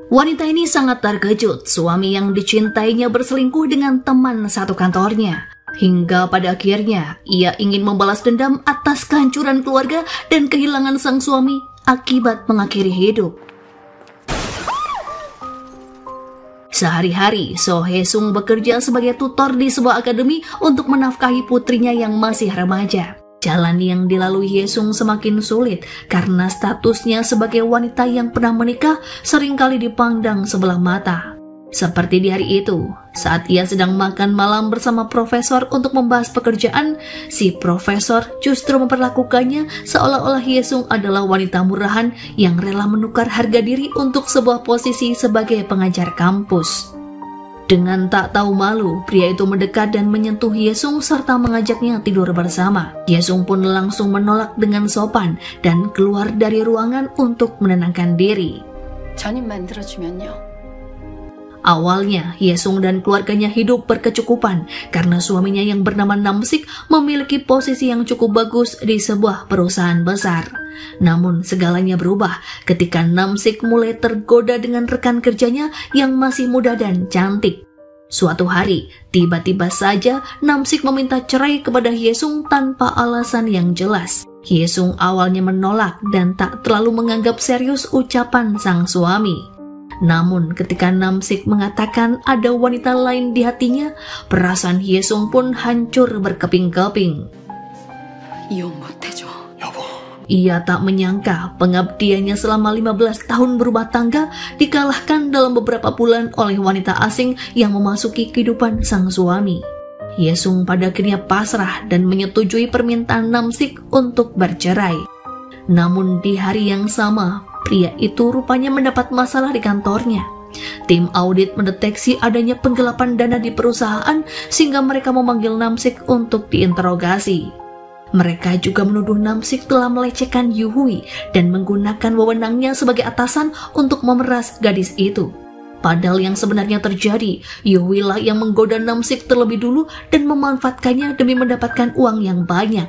Wanita ini sangat terkejut suami yang dicintainya berselingkuh dengan teman satu kantornya. Hingga pada akhirnya ia ingin membalas dendam atas kehancuran keluarga dan kehilangan sang suami akibat mengakhiri hidup. Sehari-hari, So Hae-sung bekerja sebagai tutor di sebuah akademi untuk menafkahi putrinya yang masih remaja. Jalan yang dilalui Hae-sung semakin sulit karena statusnya sebagai wanita yang pernah menikah seringkali dipandang sebelah mata. Seperti di hari itu, saat ia sedang makan malam bersama profesor untuk membahas pekerjaan, si profesor justru memperlakukannya seolah-olah Hae-sung adalah wanita murahan yang rela menukar harga diri untuk sebuah posisi sebagai pengajar kampus. Dengan tak tahu malu, pria itu mendekat dan menyentuh Hae-sung serta mengajaknya tidur bersama. Hae-sung pun langsung menolak dengan sopan dan keluar dari ruangan untuk menenangkan diri. 전입만 들어주면요. Awalnya, Hae-sung dan keluarganya hidup berkecukupan karena suaminya yang bernama Nam-sik memiliki posisi yang cukup bagus di sebuah perusahaan besar. Namun segalanya berubah ketika Nam-sik mulai tergoda dengan rekan kerjanya yang masih muda dan cantik. Suatu hari, tiba-tiba saja Nam-sik meminta cerai kepada Hae-sung tanpa alasan yang jelas. Hae-sung awalnya menolak dan tak terlalu menganggap serius ucapan sang suami. Namun ketika Nam-sik mengatakan ada wanita lain di hatinya, perasaan Hae-sung pun hancur berkeping-keping. 이혼 못해줘. 여보. Ia tak menyangka pengabdiannya selama 15 tahun berumah tangga dikalahkan dalam beberapa bulan oleh wanita asing yang memasuki kehidupan sang suami. Hae-sung pada akhirnya pasrah dan menyetujui permintaan Nam-sik untuk bercerai. Namun di hari yang sama, pria itu rupanya mendapat masalah di kantornya. Tim audit mendeteksi adanya penggelapan dana di perusahaan sehingga mereka memanggil Nam-sik untuk diinterogasi. Mereka juga menuduh Nam-sik telah melecehkan Yu-hui dan menggunakan wewenangnya sebagai atasan untuk memeras gadis itu. Padahal yang sebenarnya terjadi, Yu-hui lah yang menggoda Nam-sik terlebih dulu dan memanfaatkannya demi mendapatkan uang yang banyak.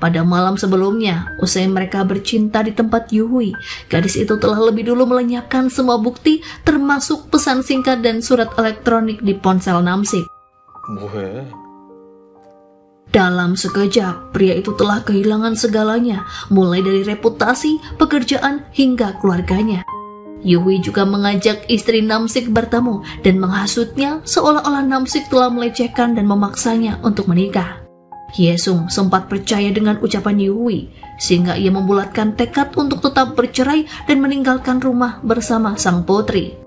Pada malam sebelumnya, usai mereka bercinta di tempat Yu-hui, gadis itu telah lebih dulu melenyapkan semua bukti termasuk pesan singkat dan surat elektronik di ponsel Nam-sik. 뭐해? Dalam sekejap, pria itu telah kehilangan segalanya, mulai dari reputasi, pekerjaan, hingga keluarganya. Yu-hui juga mengajak istri Nam-sik bertemu dan menghasutnya seolah-olah Nam-sik telah melecehkan dan memaksanya untuk menikah. Hae-sung sempat percaya dengan ucapan Yu-hui, sehingga ia membulatkan tekad untuk tetap bercerai dan meninggalkan rumah bersama sang putri.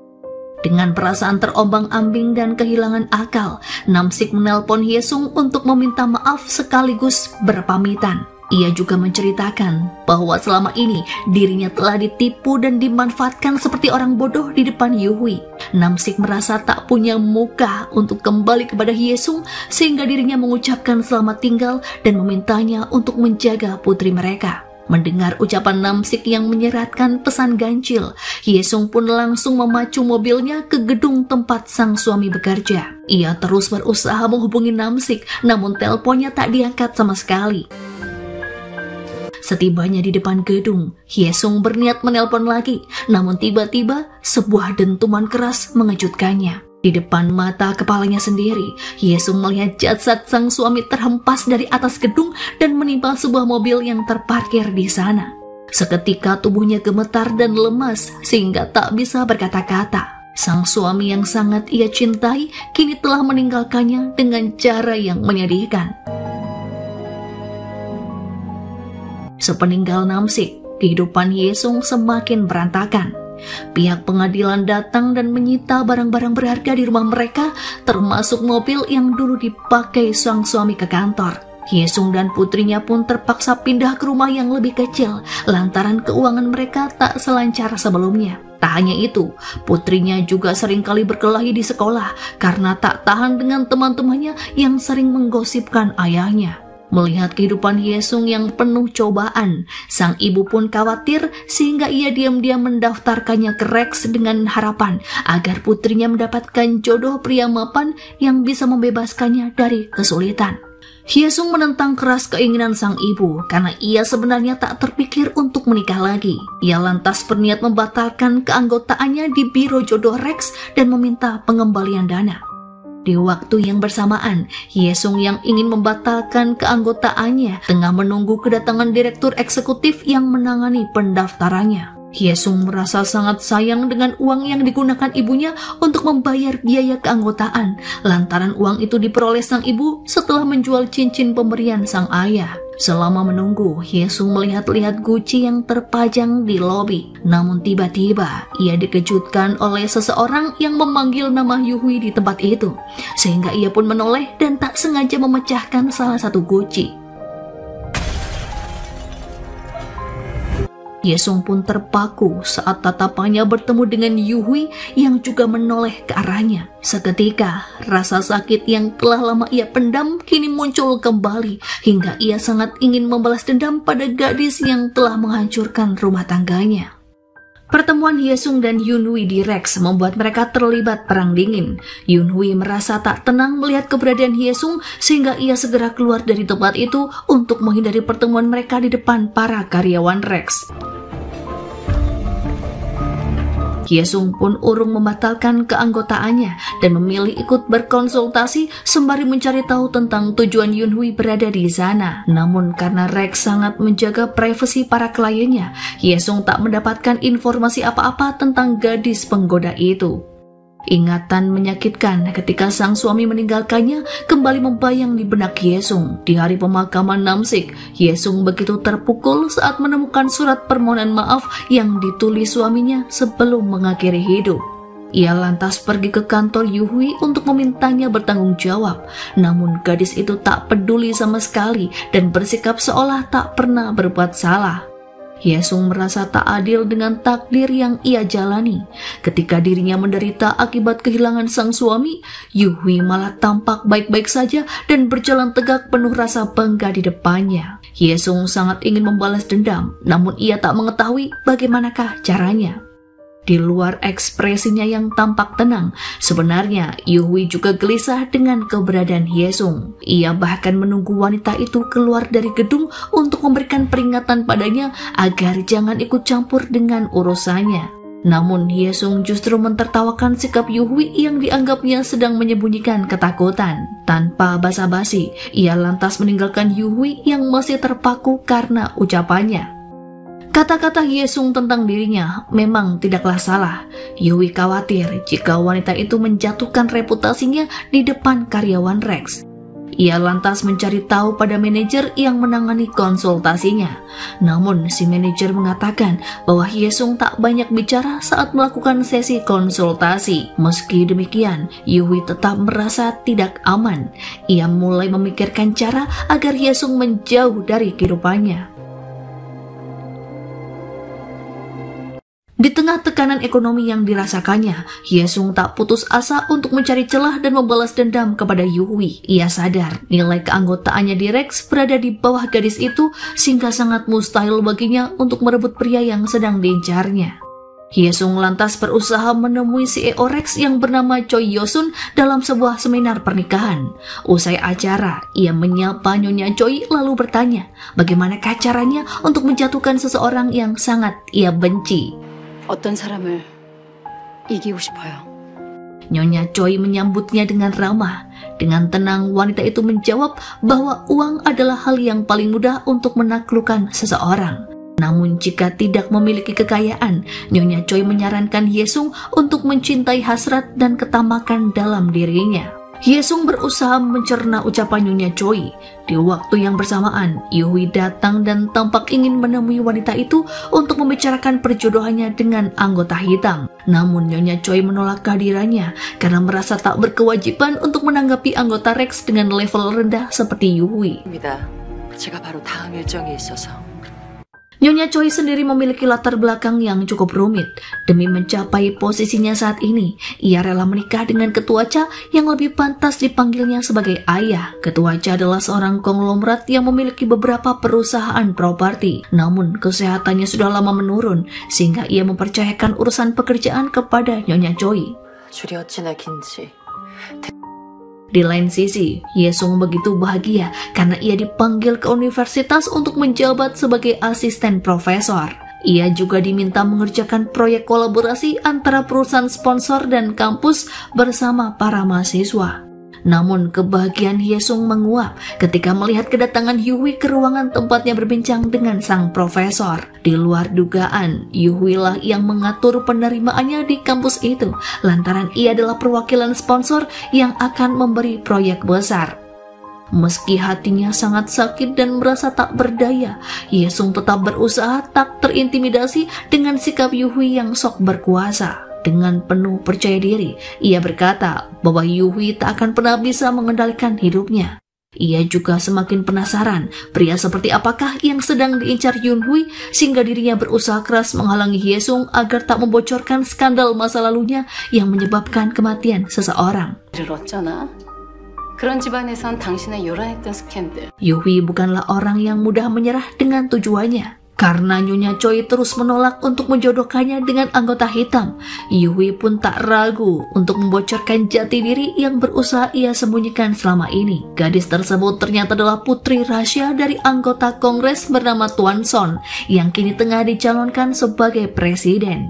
Dengan perasaan terombang-ambing dan kehilangan akal, Nam-sik menelpon Hae-sung untuk meminta maaf sekaligus berpamitan. Ia juga menceritakan bahwa selama ini dirinya telah ditipu dan dimanfaatkan seperti orang bodoh di depan Yu-hui. Nam-sik merasa tak punya muka untuk kembali kepada Hae-sung sehingga dirinya mengucapkan selamat tinggal dan memintanya untuk menjaga putri mereka. Mendengar ucapan Nam-sik yang menyeratkan pesan ganjil, Hae-sung pun langsung memacu mobilnya ke gedung tempat sang suami bekerja. Ia terus berusaha menghubungi Nam-sik, namun teleponnya tak diangkat sama sekali. Setibanya di depan gedung, Hae-sung berniat menelpon lagi, namun tiba-tiba sebuah dentuman keras mengejutkannya. Di depan mata kepalanya sendiri, Hae-sung melihat jasad sang suami terhempas dari atas gedung dan menimpa sebuah mobil yang terparkir di sana. Seketika tubuhnya gemetar dan lemas sehingga tak bisa berkata-kata. Sang suami yang sangat ia cintai kini telah meninggalkannya dengan cara yang menyedihkan. Sepeninggal Nam-sik, kehidupan Hae-sung semakin berantakan. Pihak pengadilan datang dan menyita barang-barang berharga di rumah mereka, termasuk mobil yang dulu dipakai sang suami ke kantor. Hae-sung dan putrinya pun terpaksa pindah ke rumah yang lebih kecil, lantaran keuangan mereka tak selancar sebelumnya. Tak hanya itu, putrinya juga seringkali berkelahi di sekolah karena tak tahan dengan teman-temannya yang sering menggosipkan ayahnya. Melihat kehidupan Hae-sung yang penuh cobaan, sang ibu pun khawatir sehingga ia diam-diam mendaftarkannya ke Rex dengan harapan agar putrinya mendapatkan jodoh pria mapan yang bisa membebaskannya dari kesulitan. Hyesung menentang keras keinginan sang ibu karena ia sebenarnya tak terpikir untuk menikah lagi. Ia lantas berniat membatalkan keanggotaannya di Biro Jodoh Rex dan meminta pengembalian dana. Di waktu yang bersamaan, Hyesung yang ingin membatalkan keanggotaannya tengah menunggu kedatangan direktur eksekutif yang menangani pendaftarannya. Hyesung merasa sangat sayang dengan uang yang digunakan ibunya untuk membayar biaya keanggotaan, lantaran uang itu diperoleh sang ibu setelah menjual cincin pemberian sang ayah. Selama menunggu, Hyesung melihat-lihat guci yang terpajang di lobi. Namun tiba-tiba, ia dikejutkan oleh seseorang yang memanggil nama Yuhui di tempat itu, sehingga ia pun menoleh dan tak sengaja memecahkan salah satu guci. Hyesung pun terpaku saat tatapannya bertemu dengan Yuhui yang juga menoleh ke arahnya. Seketika, rasa sakit yang telah lama ia pendam kini muncul kembali hingga ia sangat ingin membalas dendam pada gadis yang telah menghancurkan rumah tangganya. Pertemuan Hyesung dan Yunhui di Rex membuat mereka terlibat perang dingin. Yunhui merasa tak tenang melihat keberadaan Hyesung sehingga ia segera keluar dari tempat itu untuk menghindari pertemuan mereka di depan para karyawan Rex. Hyesung pun urung membatalkan keanggotaannya dan memilih ikut berkonsultasi sembari mencari tahu tentang tujuan Yunhui berada di sana. Namun karena Rex sangat menjaga privasi para kliennya, Hyesung tak mendapatkan informasi apa-apa tentang gadis penggoda itu. Ingatan menyakitkan ketika sang suami meninggalkannya kembali membayang di benak Hyesung. Di hari pemakaman Namsik, Hyesung begitu terpukul saat menemukan surat permohonan maaf yang ditulis suaminya sebelum mengakhiri hidup. Ia lantas pergi ke kantor Yuhui untuk memintanya bertanggung jawab. Namun gadis itu tak peduli sama sekali dan bersikap seolah tak pernah berbuat salah. Hyesung merasa tak adil dengan takdir yang ia jalani. Ketika dirinya menderita akibat kehilangan sang suami, Yuhui malah tampak baik-baik saja dan berjalan tegak penuh rasa bangga di depannya. Hyesung sangat ingin membalas dendam, namun ia tak mengetahui bagaimanakah caranya. Di luar ekspresinya yang tampak tenang, sebenarnya Yuhui juga gelisah dengan keberadaan Hyesung. Ia bahkan menunggu wanita itu keluar dari gedung untuk memberikan peringatan padanya agar jangan ikut campur dengan urusannya. Namun Hyesung justru mentertawakan sikap Yuhui yang dianggapnya sedang menyembunyikan ketakutan. Tanpa basa-basi, ia lantas meninggalkan Yuhui yang masih terpaku karena ucapannya. Kata-kata Hyesung tentang dirinya memang tidaklah salah. Yuhui khawatir jika wanita itu menjatuhkan reputasinya di depan karyawan Rex. Ia lantas mencari tahu pada manajer yang menangani konsultasinya. Namun si manajer mengatakan bahwa Hyesung tak banyak bicara saat melakukan sesi konsultasi. Meski demikian, Yuhui tetap merasa tidak aman. Ia mulai memikirkan cara agar Hyesung menjauh dari kehidupannya. Di tengah tekanan ekonomi yang dirasakannya, Hyesung tak putus asa untuk mencari celah dan membalas dendam kepada Yuhui. Ia sadar nilai keanggotaannya di Rex berada di bawah gadis itu sehingga sangat mustahil baginya untuk merebut pria yang sedang diincarnya. Hyesung lantas berusaha menemui CEO Rex yang bernama Choi Yosun dalam sebuah seminar pernikahan. Usai acara, ia menyapa Nyonya Choi lalu bertanya, bagaimanakah caranya untuk menjatuhkan seseorang yang sangat ia benci. 어떤 사람을 이기고 싶어요. Nyonya Choi menyambutnya dengan ramah. Dengan tenang, wanita itu menjawab bahwa uang adalah hal yang paling mudah untuk menaklukkan seseorang. Namun jika tidak memiliki kekayaan, Nyonya Choi menyarankan Hyesung untuk mencintai hasrat dan ketamakan dalam dirinya. Hyesung berusaha mencerna ucapan Nyonya Choi. Di waktu yang bersamaan, Yuhui datang dan tampak ingin menemui wanita itu untuk membicarakan perjodohannya dengan anggota hitam. Namun Nyonya Choi menolak kehadirannya karena merasa tak berkewajiban untuk menanggapi anggota Rex dengan level rendah seperti Yuhui. 제가 바로 다음 일정이 있어서. Nyonya Choi sendiri memiliki latar belakang yang cukup rumit. Demi mencapai posisinya saat ini, ia rela menikah dengan Ketua Cha yang lebih pantas dipanggilnya sebagai ayah. Ketua Cha adalah seorang konglomerat yang memiliki beberapa perusahaan properti. Namun kesehatannya sudah lama menurun, sehingga ia mempercayakan urusan pekerjaan kepada Nyonya Choi. Di lain sisi, Yesung begitu bahagia karena ia dipanggil ke universitas untuk menjabat sebagai asisten profesor. Ia juga diminta mengerjakan proyek kolaborasi antara perusahaan sponsor dan kampus bersama para mahasiswa. Namun kebahagiaan Hyesung menguap ketika melihat kedatangan Yuhui ke ruangan tempatnya berbincang dengan sang profesor. Di luar dugaan, Yuhui lah yang mengatur penerimaannya di kampus itu lantaran ia adalah perwakilan sponsor yang akan memberi proyek besar. Meski hatinya sangat sakit dan merasa tak berdaya, Hyesung tetap berusaha tak terintimidasi dengan sikap Yuhui yang sok berkuasa. Dengan penuh percaya diri, ia berkata bahwa Yuhui tak akan pernah bisa mengendalikan hidupnya. Ia juga semakin penasaran pria seperti apakah yang sedang diincar Yunhui sehingga dirinya berusaha keras menghalangi Hyesung agar tak membocorkan skandal masa lalunya yang menyebabkan kematian seseorang. Yuhui bukanlah orang yang mudah menyerah dengan tujuannya. Karena Nyonya Choi terus menolak untuk menjodohkannya dengan anggota hitam, Yuhui pun tak ragu untuk membocorkan jati diri yang berusaha ia sembunyikan selama ini. Gadis tersebut ternyata adalah putri rahasia dari anggota Kongres bernama Tuan Son yang kini tengah dicalonkan sebagai presiden.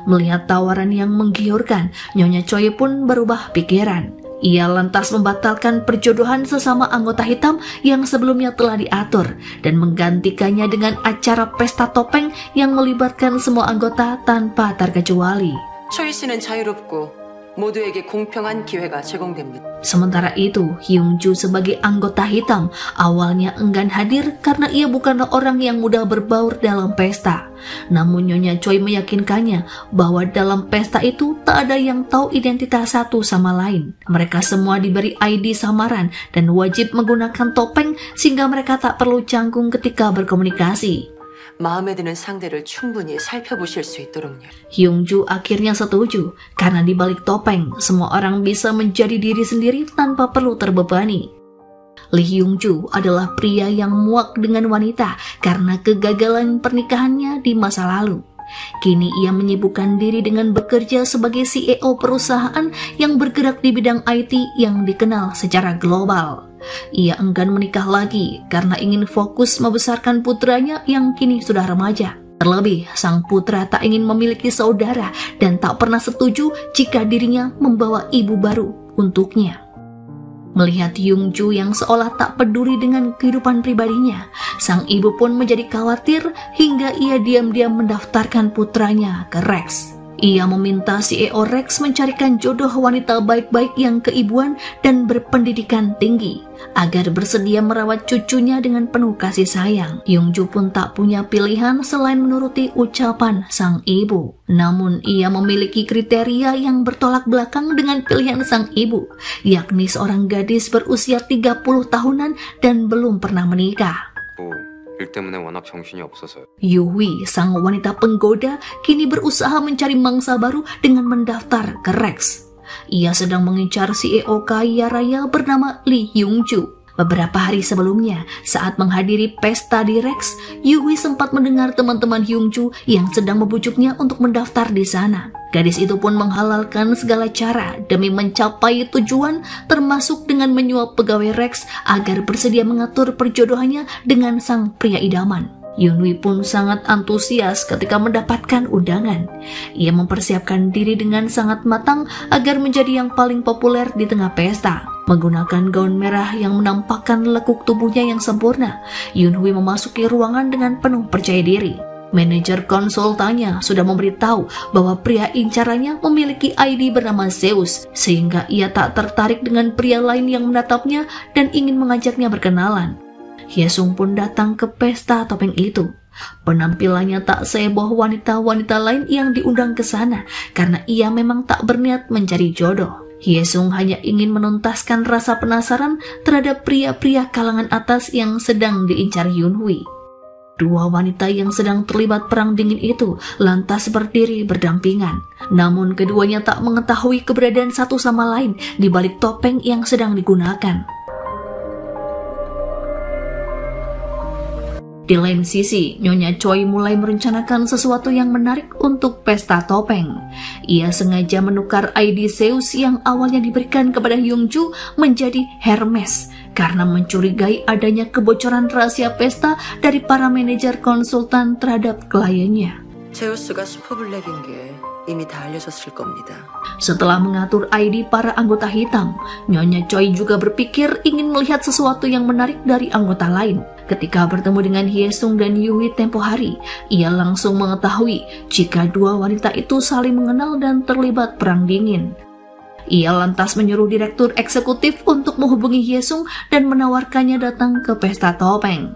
Melihat tawaran yang menggiurkan, Nyonya Choi pun berubah pikiran. Ia lantas membatalkan perjodohan sesama anggota hitam yang sebelumnya telah diatur dan menggantikannya dengan acara pesta topeng yang melibatkan semua anggota tanpa terkecuali. Choi 씨는 자유롭고 모두에게 공평한 기회가 제공됩니다. Sementara itu, Hyungju sebagai anggota hitam awalnya enggan hadir karena ia bukanlah orang yang mudah berbaur dalam pesta. Namun Nyonya Choi meyakinkannya bahwa dalam pesta itu tak ada yang tahu identitas satu sama lain. Mereka semua diberi ID samaran dan wajib menggunakan topeng sehingga mereka tak perlu canggung ketika berkomunikasi. 마음에 드는 상대를 충분히 살펴보실 수 있도록요. Hyungju akhirnya setuju karena di balik topeng semua orang bisa menjadi diri sendiri tanpa perlu terbebani. Lee Hyungju adalah pria yang muak dengan wanita karena kegagalan pernikahannya di masa lalu. Kini ia menyibukkan diri dengan bekerja sebagai CEO perusahaan yang bergerak di bidang IT yang dikenal secara global. Ia enggan menikah lagi karena ingin fokus membesarkan putranya yang kini sudah remaja. Terlebih, sang putra tak ingin memiliki saudara dan tak pernah setuju jika dirinya membawa ibu baru untuknya. Melihat Hyungju yang seolah tak peduli dengan kehidupan pribadinya, sang ibu pun menjadi khawatir hingga ia diam-diam mendaftarkan putranya ke Rex. Ia meminta CEO Rex mencarikan jodoh wanita baik-baik yang keibuan dan berpendidikan tinggi agar bersedia merawat cucunya dengan penuh kasih sayang. Hyungju pun tak punya pilihan selain menuruti ucapan sang ibu. Namun ia memiliki kriteria yang bertolak belakang dengan pilihan sang ibu, yakni seorang gadis berusia 30 tahunan dan belum pernah menikah. 일 때문에 워낙 정신이 없어서요. Yuhui, sang wanita penggoda, kini berusaha mencari mangsa baru dengan mendaftar ke Rex. Ia sedang mengincar CEO kaya raya bernama Lee Hyungju. Beberapa hari sebelumnya, saat menghadiri pesta di Rex, Yuhui sempat mendengar teman-teman Hyungju yang sedang membujuknya untuk mendaftar di sana. Gadis itu pun menghalalkan segala cara demi mencapai tujuan, termasuk dengan menyuap pegawai Rex agar bersedia mengatur perjodohannya dengan sang pria idaman. Yunhui pun sangat antusias ketika mendapatkan undangan. Ia mempersiapkan diri dengan sangat matang agar menjadi yang paling populer di tengah pesta. Menggunakan gaun merah yang menampakkan lekuk tubuhnya yang sempurna, Yunhui memasuki ruangan dengan penuh percaya diri. Manajer konsultannya sudah memberitahu bahwa pria incarannya memiliki ID bernama Zeus, sehingga ia tak tertarik dengan pria lain yang menatapnya dan ingin mengajaknya berkenalan. Hyesung pun datang ke pesta topeng itu. Penampilannya tak seheboh wanita-wanita lain yang diundang ke sana karena ia memang tak berniat mencari jodoh. Hyesung hanya ingin menuntaskan rasa penasaran terhadap pria-pria kalangan atas yang sedang diincar Yunhui. Dua wanita yang sedang terlibat perang dingin itu lantas berdiri berdampingan. Namun keduanya tak mengetahui keberadaan satu sama lain di balik topeng yang sedang digunakan. Di lain sisi, Nyonya Choi mulai merencanakan sesuatu yang menarik untuk pesta topeng. Ia sengaja menukar ID Zeus yang awalnya diberikan kepada Hyungju menjadi Hermes karena mencurigai adanya kebocoran rahasia pesta dari para manajer konsultan terhadap kliennya. 제우스가 슈퍼블랙인 게 이미 다 알려졌을 겁니다. Setelah mengatur ID para anggota hitam, Nyonya Choi juga berpikir ingin melihat sesuatu yang menarik dari anggota lain. Ketika bertemu dengan Hyesung dan Yuhi tempo hari, ia langsung mengetahui jika dua wanita itu saling mengenal dan terlibat perang dingin. Ia lantas menyuruh direktur eksekutif untuk menghubungi Hyesung dan menawarkannya datang ke pesta topeng.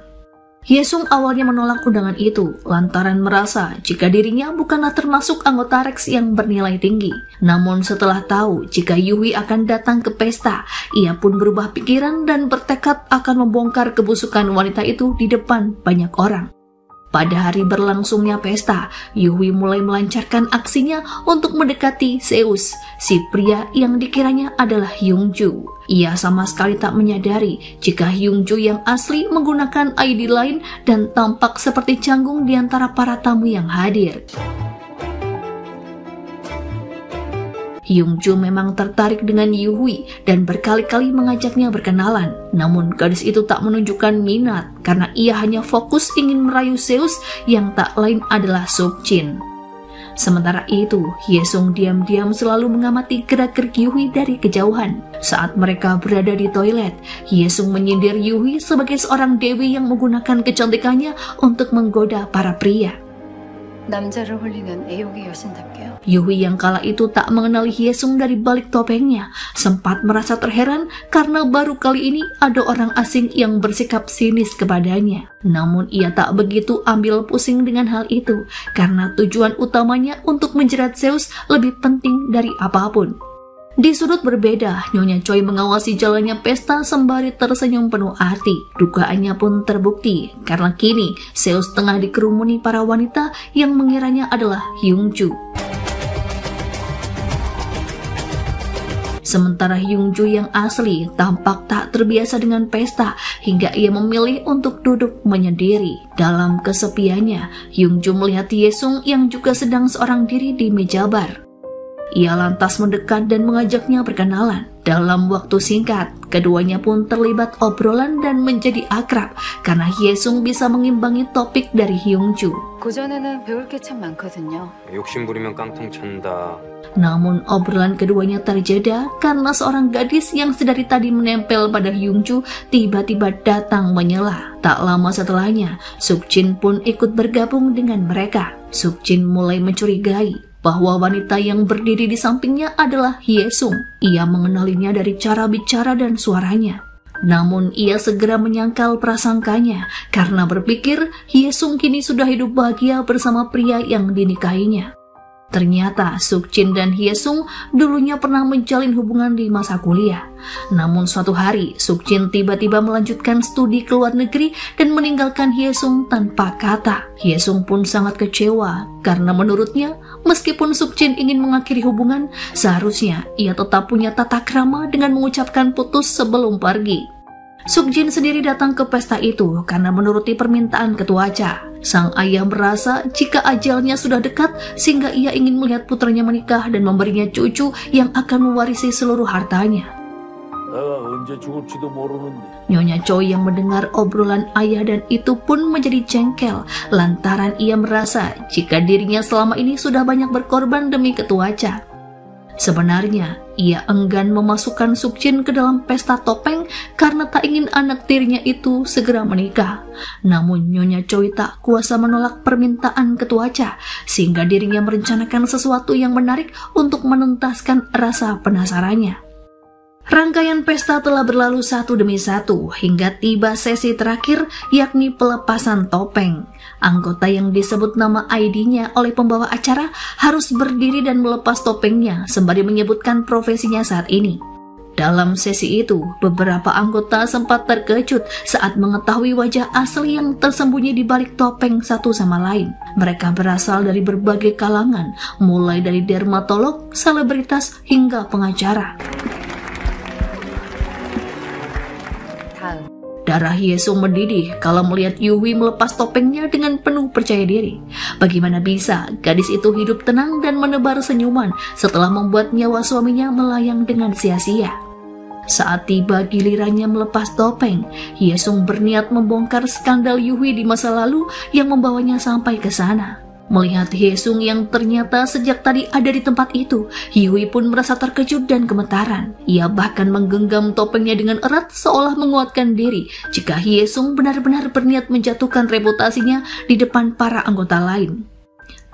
Hyesung awalnya menolak undangan itu lantaran merasa jika dirinya bukanlah termasuk anggota Rex yang bernilai tinggi. Namun setelah tahu jika Yuhi akan datang ke pesta, ia pun berubah pikiran dan bertekad akan membongkar kebusukan wanita itu di depan banyak orang. Pada hari berlangsungnya pesta, Yuhi mulai melancarkan aksinya untuk mendekati Zeus, si pria yang dikiranya adalah Hyungju. Ia sama sekali tak menyadari jika Hyungju yang asli menggunakan ID lain dan tampak seperti canggung di antara para tamu yang hadir. Hyungju memang tertarik dengan Yuhi dan berkali-kali mengajaknya berkenalan. Namun gadis itu tak menunjukkan minat karena ia hanya fokus ingin merayu Zeus yang tak lain adalah Sukjin. Sementara itu, Hyesung diam-diam selalu mengamati gerak-gerik Yuhi dari kejauhan. Saat mereka berada di toilet, Hyesung menyindir Yuhi sebagai seorang dewi yang menggunakan kecantikannya untuk menggoda para pria. 남자를 홀리는 애욕의 여신답게요. Yuhi yang kala itu tak mengenali Hyesung dari balik topengnya, sempat merasa terheran karena baru kali ini ada orang asing yang bersikap sinis kepadanya. Namun ia tak begitu ambil pusing dengan hal itu, karena tujuan utamanya untuk menjerat Zeus lebih penting dari apapun. Di sudut berbeda, Nyonya Choi mengawasi jalannya pesta sembari tersenyum penuh arti. Dugaannya pun terbukti, karena kini Zeus tengah dikerumuni para wanita yang mengiranya adalah Hyungju. Sementara Hyungju yang asli tampak tak terbiasa dengan pesta hingga ia memilih untuk duduk menyendiri. Dalam kesepiannya, Hyungju melihat Hyesung yang juga sedang seorang diri di meja bar. Ia lantas mendekat dan mengajaknya berkenalan. Dalam waktu singkat, keduanya pun terlibat obrolan dan menjadi akrab karena Hyesung bisa mengimbangi topik dari Hyungju. 고전에는 배울 게 참 많거든요. 욕심 부리면 깡통 찬다. Namun obrolan keduanya terjeda karena seorang gadis yang sedari tadi menempel pada Hyungju tiba-tiba datang menyela. Tak lama setelahnya, Sukjin pun ikut bergabung dengan mereka. Sukjin mulai mencurigai bahwa wanita yang berdiri di sampingnya adalah Hyesung. Ia mengenalinya dari cara bicara dan suaranya. Namun ia segera menyangkal prasangkanya karena berpikir Hyesung kini sudah hidup bahagia bersama pria yang dinikahinya. Ternyata Sukjin dan Hyesung dulunya pernah menjalin hubungan di masa kuliah. Namun suatu hari Sukjin tiba-tiba melanjutkan studi ke luar negeri dan meninggalkan Hyesung tanpa kata. Hyesung pun sangat kecewa karena menurutnya meskipun Sukjin ingin mengakhiri hubungan, seharusnya ia tetap punya tata krama dengan mengucapkan putus sebelum pergi. Sukjin sendiri datang ke pesta itu karena menuruti permintaan ketua Cha. Sang ayah merasa jika ajalnya sudah dekat sehingga ia ingin melihat putranya menikah dan memberinya cucu yang akan mewarisi seluruh hartanya. Nyonya Choi yang mendengar obrolan ayah dan itu pun menjadi jengkel lantaran ia merasa jika dirinya selama ini sudah banyak berkorban demi ketua Cha. Sebenarnya, ia enggan memasukkan Sukjin ke dalam pesta topeng karena tak ingin anak tirinya itu segera menikah. Namun Nyonya Choi tak kuasa menolak permintaan ketua Cha, sehingga dirinya merencanakan sesuatu yang menarik untuk menuntaskan rasa penasarannya. Rangkaian pesta telah berlalu satu demi satu hingga tiba sesi terakhir yakni pelepasan topeng. Anggota yang disebut nama ID-nya oleh pembawa acara harus berdiri dan melepas topengnya sembari menyebutkan profesinya saat ini. Dalam sesi itu, beberapa anggota sempat terkejut saat mengetahui wajah asli yang tersembunyi di balik topeng satu sama lain. Mereka berasal dari berbagai kalangan, mulai dari dermatolog, selebritas, hingga pengacara. Darah Hyesung mendidih kalau melihat Yuhui melepas topengnya dengan penuh percaya diri. Bagaimana bisa gadis itu hidup tenang dan menebar senyuman setelah membuat nyawa suaminya melayang dengan sia-sia? Saat tiba gilirannya melepas topeng, Hyesung berniat membongkar skandal Yuhui di masa lalu yang membawanya sampai ke sana. Melihat Hyesung yang ternyata sejak tadi ada di tempat itu, Yuhui pun merasa terkejut dan gemetaran. Ia bahkan menggenggam topengnya dengan erat seolah menguatkan diri jika Hyesung benar-benar berniat menjatuhkan reputasinya di depan para anggota lain.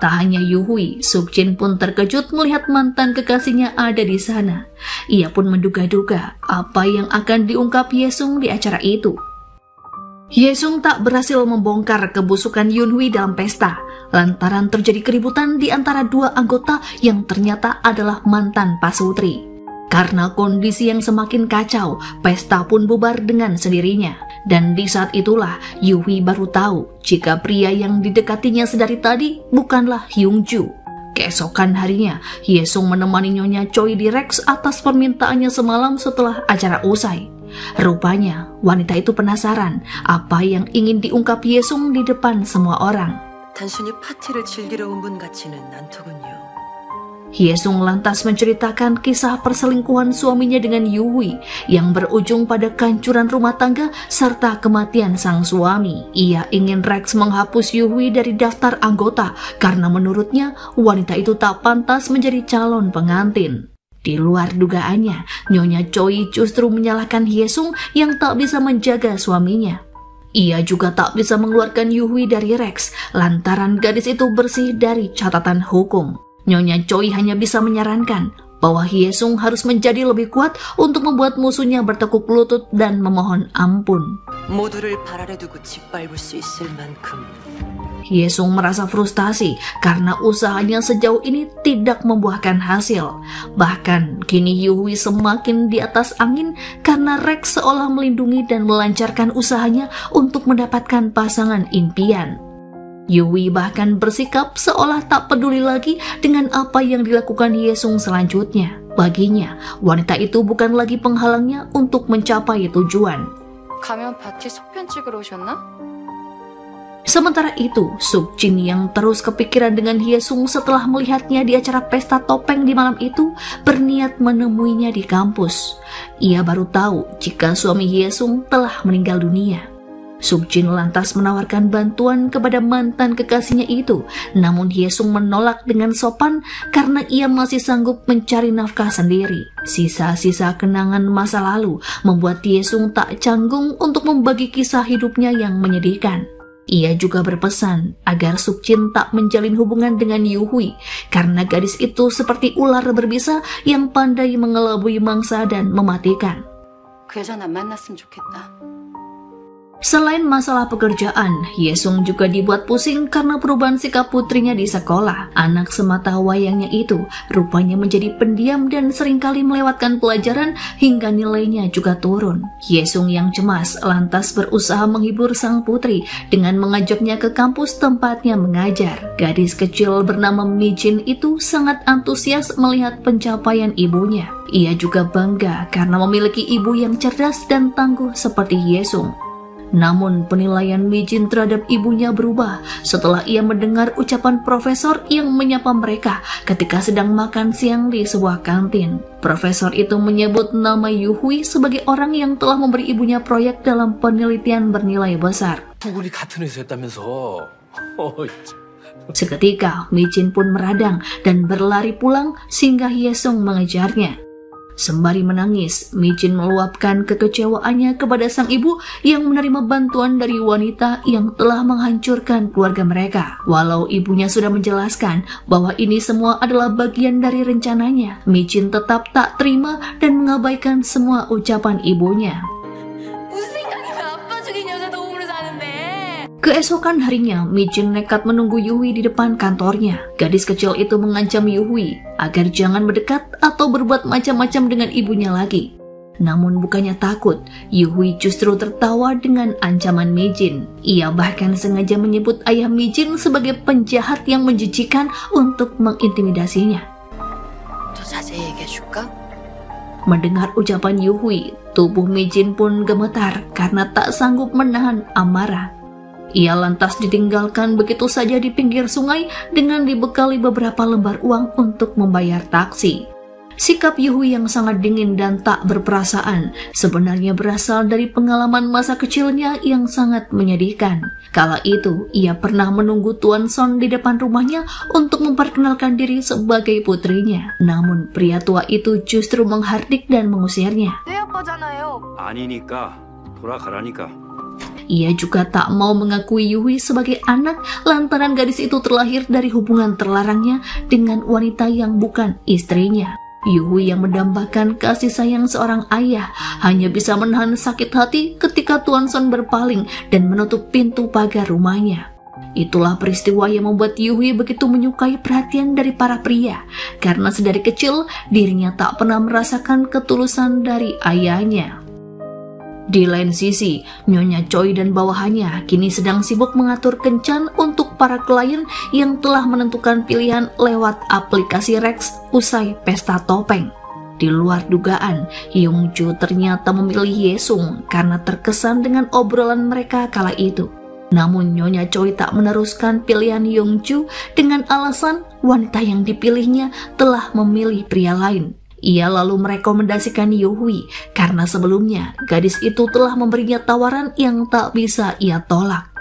Tak hanya Yuhui, Sukjin pun terkejut melihat mantan kekasihnya ada di sana. Ia pun menduga-duga apa yang akan diungkap Hyesung di acara itu. Hyesung tak berhasil membongkar kebusukan Yunhui dalam pesta, lantaran terjadi keributan di antara dua anggota yang ternyata adalah mantan pasutri. Karena kondisi yang semakin kacau, pesta pun bubar dengan sendirinya. Dan di saat itulah Yuhui baru tahu jika pria yang didekatinya sedari tadi bukanlah Hyungju. Keesokan harinya, Hyesung menemani Nyonya Choi di Rex atas permintaannya semalam setelah acara usai. Rupanya, wanita itu penasaran apa yang ingin diungkap Hyesung di depan semua orang. 단순히 파티를 즐기러 온 분 같지는 않더군요. Hyesung lantas menceritakan kisah perselingkuhan suaminya dengan Yuhui yang berujung pada kehancuran rumah tangga serta kematian sang suami. Ia ingin Rex menghapus Yuhui dari daftar anggota karena menurutnya wanita itu tak pantas menjadi calon pengantin. Di luar dugaannya, Nyonya Choi justru menyalahkan Hyesung yang tak bisa menjaga suaminya. Ia juga tak bisa mengeluarkan Yuhui dari Rex lantaran gadis itu bersih dari catatan hukum. Nyonya Choi hanya bisa menyarankan bahwa Hyesung harus menjadi lebih kuat untuk membuat musuhnya bertekuk lutut dan memohon ampun. 모두를 발 아래 두고 짓밟을 수 있을 만큼. Hyesung merasa frustasi karena usahanya sejauh ini tidak membuahkan hasil. Bahkan kini Yuhui semakin di atas angin karena Rex seolah melindungi dan melancarkan usahanya untuk mendapatkan pasangan impian. Yuhui bahkan bersikap seolah tak peduli lagi dengan apa yang dilakukan Hyesung selanjutnya. Baginya, wanita itu bukan lagi penghalangnya untuk mencapai tujuan. 가면 파티 속편 찍으러 오셨나? Sementara itu, Sukjin yang terus kepikiran dengan Hyesung setelah melihatnya di acara pesta topeng di malam itu, berniat menemuinya di kampus. Ia baru tahu jika suami Hyesung telah meninggal dunia. Sukjin lantas menawarkan bantuan kepada mantan kekasihnya itu, namun Hyesung menolak dengan sopan karena ia masih sanggup mencari nafkah sendiri. Sisa-sisa kenangan masa lalu membuat Hyesung tak canggung untuk membagi kisah hidupnya yang menyedihkan. Ia juga berpesan agar Sukjin tak menjalin hubungan dengan Yuhui karena gadis itu seperti ular berbisa yang pandai mengelabui mangsa dan mematikan. 그 여자는 안 만났으면 좋겠다. Selain masalah pekerjaan, Hyesung juga dibuat pusing karena perubahan sikap putrinya di sekolah. Anak semata wayangnya itu rupanya menjadi pendiam dan seringkali melewatkan pelajaran hingga nilainya juga turun. Hyesung yang cemas lantas berusaha menghibur sang putri dengan mengajaknya ke kampus tempatnya mengajar. Gadis kecil bernama Mijin itu sangat antusias melihat pencapaian ibunya. Ia juga bangga karena memiliki ibu yang cerdas dan tangguh seperti Hyesung. Namun penilaian Mijin terhadap ibunya berubah setelah ia mendengar ucapan profesor yang menyapa mereka ketika sedang makan siang di sebuah kantin. Profesor itu menyebut nama Yuhui sebagai orang yang telah memberi ibunya proyek dalam penelitian bernilai besar. 부군이 같은 회사에 했다면서. Seketika Mijin pun meradang dan berlari pulang sehingga Hyesung mengejarnya. Sembari menangis, Mijin meluapkan kekecewaannya kepada sang ibu yang menerima bantuan dari wanita yang telah menghancurkan keluarga mereka. Walau ibunya sudah menjelaskan bahwa ini semua adalah bagian dari rencananya, Mijin tetap tak terima dan mengabaikan semua ucapan ibunya. Keesokan harinya, Mijin nekat menunggu Yuhui di depan kantornya. Gadis kecil itu mengancam Yuhui agar jangan mendekat atau berbuat macam-macam dengan ibunya lagi. Namun bukannya takut, Yuhui justru tertawa dengan ancaman Mijin. Ia bahkan sengaja menyebut ayah Mijin sebagai penjahat yang menjijikan untuk mengintimidasinya. 더 자세히 얘기해 줄까? Mendengar ucapan Yuhui, tubuh Mi-jin pun gemetar karena tak sanggup menahan amarah. Ia lantas ditinggalkan begitu saja di pinggir sungai dengan dibekali beberapa lembar uang untuk membayar taksi. Sikap Yuhui yang sangat dingin dan tak berperasaan sebenarnya berasal dari pengalaman masa kecilnya yang sangat menyedihkan. Kala itu, ia pernah menunggu Tuan Son di depan rumahnya untuk memperkenalkan diri sebagai putrinya. Namun, pria tua itu justru menghardik dan mengusirnya. 아니니까 돌아가라니까. Ia juga tak mau mengakui Yuhui sebagai anak lantaran gadis itu terlahir dari hubungan terlarangnya dengan wanita yang bukan istrinya. Yuhui yang mendambakan kasih sayang seorang ayah hanya bisa menahan sakit hati ketika Tuan Son berpaling dan menutup pintu pagar rumahnya. Itulah peristiwa yang membuat Yuhui begitu menyukai perhatian dari para pria, karena sedari kecil dirinya tak pernah merasakan ketulusan dari ayahnya. Di lain sisi, Nyonya Choi dan bawahannya kini sedang sibuk mengatur kencan untuk para klien yang telah menentukan pilihan lewat aplikasi Rex usai pesta topeng. Di luar dugaan, Yongju ternyata memilih Yesung karena terkesan dengan obrolan mereka kala itu. Namun Nyonya Choi tak meneruskan pilihan Yongju dengan alasan wanita yang dipilihnya telah memilih pria lain. Ia lalu merekomendasikan Yuhui karena sebelumnya gadis itu telah memberinya tawaran yang tak bisa ia tolak.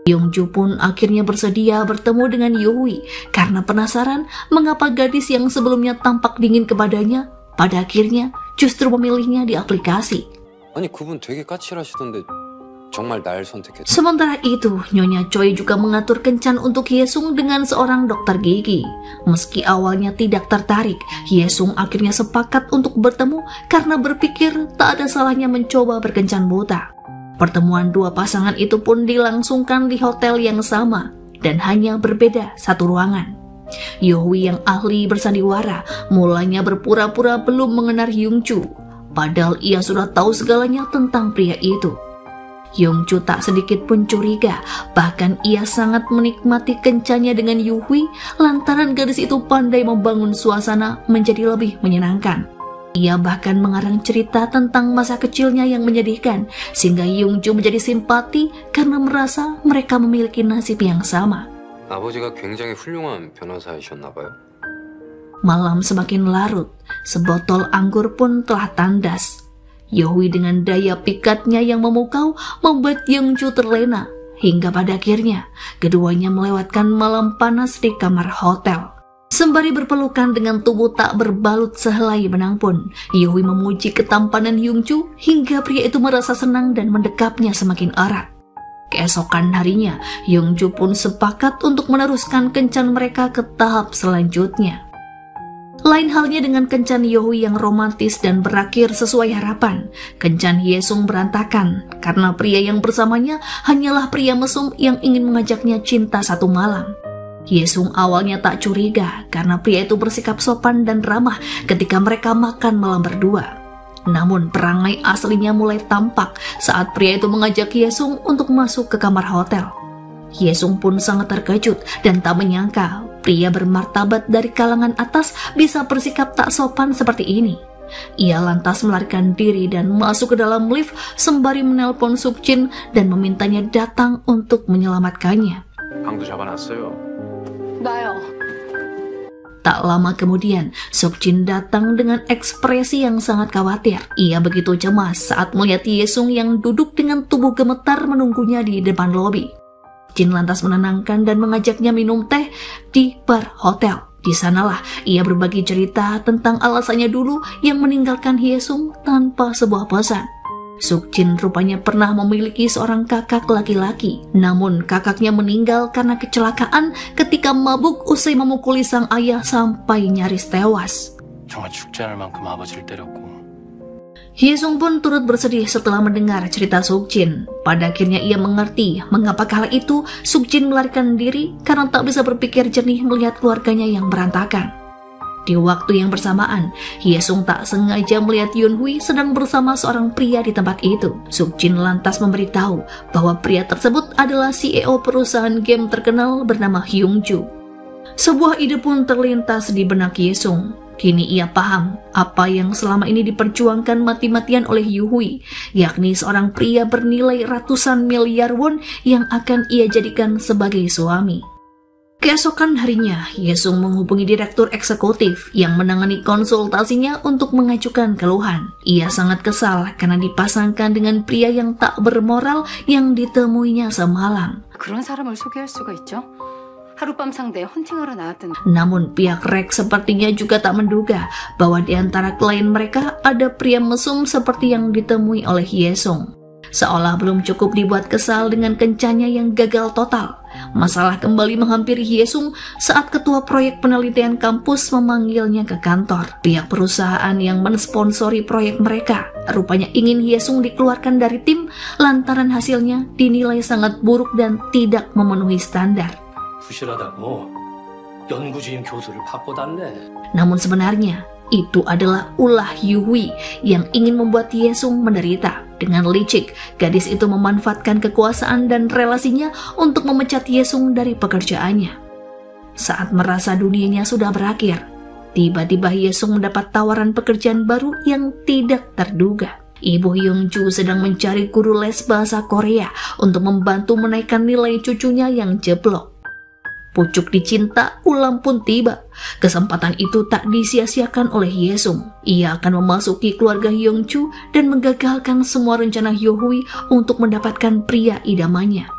Yongju pun akhirnya bersedia bertemu dengan Yuhui karena penasaran mengapa gadis yang sebelumnya tampak dingin kepadanya pada akhirnya justru memilihnya di aplikasi. 아니 그분 되게 까칠하시던데 정말 날 선택했어. Sementara itu, Nyonya Choi juga mengatur kencan untuk Yesung dengan seorang dokter gigi. Meski awalnya tidak tertarik, Yesung akhirnya sepakat untuk bertemu karena berpikir tak ada salahnya mencoba berkencan buta. Pertemuan dua pasangan itu pun dilangsungkan di hotel yang sama dan hanya berbeda satu ruangan. Yuhui yang ahli bersandiwara mulanya berpura-pura belum mengenal Yongju, padahal ia sudah tahu segalanya tentang pria itu. Yongju tak sedikit pun curiga, bahkan ia sangat menikmati kencannya dengan Yuhui lantaran gadis itu pandai membangun suasana menjadi lebih menyenangkan. Ia bahkan mengarang cerita tentang masa kecilnya yang menyedihkan, sehingga Yongju menjadi simpati karena merasa mereka memiliki nasib yang sama. 아버지가 굉장히 훌륭한 변호사이셨나 봐요. Malam semakin larut, sebotol anggur pun telah tandas. Yuhui dengan daya pikatnya yang memukau membuat Yongju terlena, hingga pada akhirnya keduanya melewatkan malam panas di kamar hotel. Sembari berpelukan dengan tubuh tak berbalut sehelai benang pun, Yuhui memuji ketampanan Yongju hingga pria itu merasa senang dan mendekapnya semakin erat. Keesokan harinya, Yongju pun sepakat untuk meneruskan kencan mereka ke tahap selanjutnya. Lain halnya dengan kencan Yuhui yang romantis dan berakhir sesuai harapan. Kencan Yesung berantakan karena pria yang bersamanya hanyalah pria mesum yang ingin mengajaknya cinta satu malam. Yesung awalnya tak curiga karena pria itu bersikap sopan dan ramah ketika mereka makan malam berdua. Namun perangai aslinya mulai tampak saat pria itu mengajak Yesung untuk masuk ke kamar hotel. Yesung pun sangat terkejut dan tak menyangka pria bermartabat dari kalangan atas bisa bersikap tak sopan seperti ini. Ia lantas melarikan diri dan masuk ke dalam lift sembari menelpon Sukjin dan memintanya datang untuk menyelamatkannya. 방도 잡아놨어요. 나요. Tak lama kemudian, Sukjin datang dengan ekspresi yang sangat khawatir. Ia begitu cemas saat melihat Yesung yang duduk dengan tubuh gemetar menunggunya di depan lobi. Jin lantas menenangkan dan mengajaknya minum teh di bar hotel. Di sanalah ia berbagi cerita tentang alasannya dulu yang meninggalkan Hyesung tanpa sebuah pesan. Sukjin rupanya pernah memiliki seorang kakak laki-laki, namun kakaknya meninggal karena kecelakaan ketika mabuk usai memukuli sang ayah sampai nyaris tewas. 정말 죽지 않을 만큼 아버지를 때렸고. Hyesung pun turut bersedih setelah mendengar cerita Sukjin. Pada akhirnya ia mengerti mengapa kala itu Sukjin melarikan diri karena tak bisa berpikir jernih melihat keluarganya yang berantakan. Di waktu yang bersamaan, Hyesung tak sengaja melihat Yunhui sedang bersama seorang pria di tempat itu. Sukjin lantas memberitahu bahwa pria tersebut adalah CEO perusahaan game terkenal bernama Hyungju. Sebuah ide pun terlintas di benak Hyesung. Kini ia paham apa yang selama ini diperjuangkan mati-matian oleh Yuhui, yakni seorang pria bernilai ratusan miliar won yang akan ia jadikan sebagai suami. Keesokan harinya, Yesung menghubungi direktur eksekutif yang menangani konsultasinya untuk mengajukan keluhan. Ia sangat kesal karena dipasangkan dengan pria yang tak bermoral yang ditemuinya semalam. 그런 사람을 소개할 수가 있죠? 하룻밤 상대 헌팅하러 나왔던. Namun pihak Rex sepertinya juga tak menduga bahwa di antara klien mereka ada pria mesum seperti yang ditemui oleh Yesung. Seolah belum cukup dibuat kesal dengan kencannya yang gagal total, masalah kembali menghampiri Yesung saat ketua proyek penelitian kampus memanggilnya ke kantor. Pihak perusahaan yang mensponsori proyek mereka rupanya ingin Yesung dikeluarkan dari tim lantaran hasilnya dinilai sangat buruk dan tidak memenuhi standar. 부실하다고 연구주임 교수를 바꿔달래. Namun sebenarnya itu adalah ulah Yuhui yang ingin membuat Yesung menderita. Dengan licik, gadis itu memanfaatkan kekuasaan dan relasinya untuk memecat Yesung dari pekerjaannya. Saat merasa dunianya sudah berakhir, tiba-tiba Yesung mendapat tawaran pekerjaan baru yang tidak terduga. Ibu Hyungju sedang mencari guru les bahasa Korea untuk membantu menaikkan nilai cucunya yang jeblok. Pucuk dicinta, ulam pun tiba. Kesempatan itu tak disia-siakan oleh Yesung. Ia akan memasuki keluarga Hyungju dan menggagalkan semua rencana Yuhui untuk mendapatkan pria idamannya.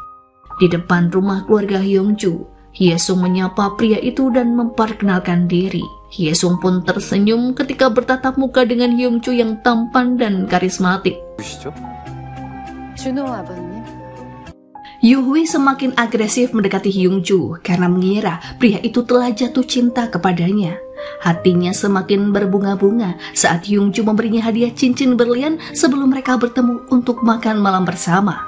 Di depan rumah keluarga Hyungju, Yesung menyapa pria itu dan memperkenalkan diri. Yesung pun tersenyum ketika bertatap muka dengan Hyungju yang tampan dan karismatik. 보시죠? 준호 아버님. Yuhui semakin agresif mendekati Hyungju karena mengira pria itu telah jatuh cinta kepadanya. Hatinya semakin berbunga-bunga saat Hyungju memberinya hadiah cincin berlian sebelum mereka bertemu untuk makan malam bersama.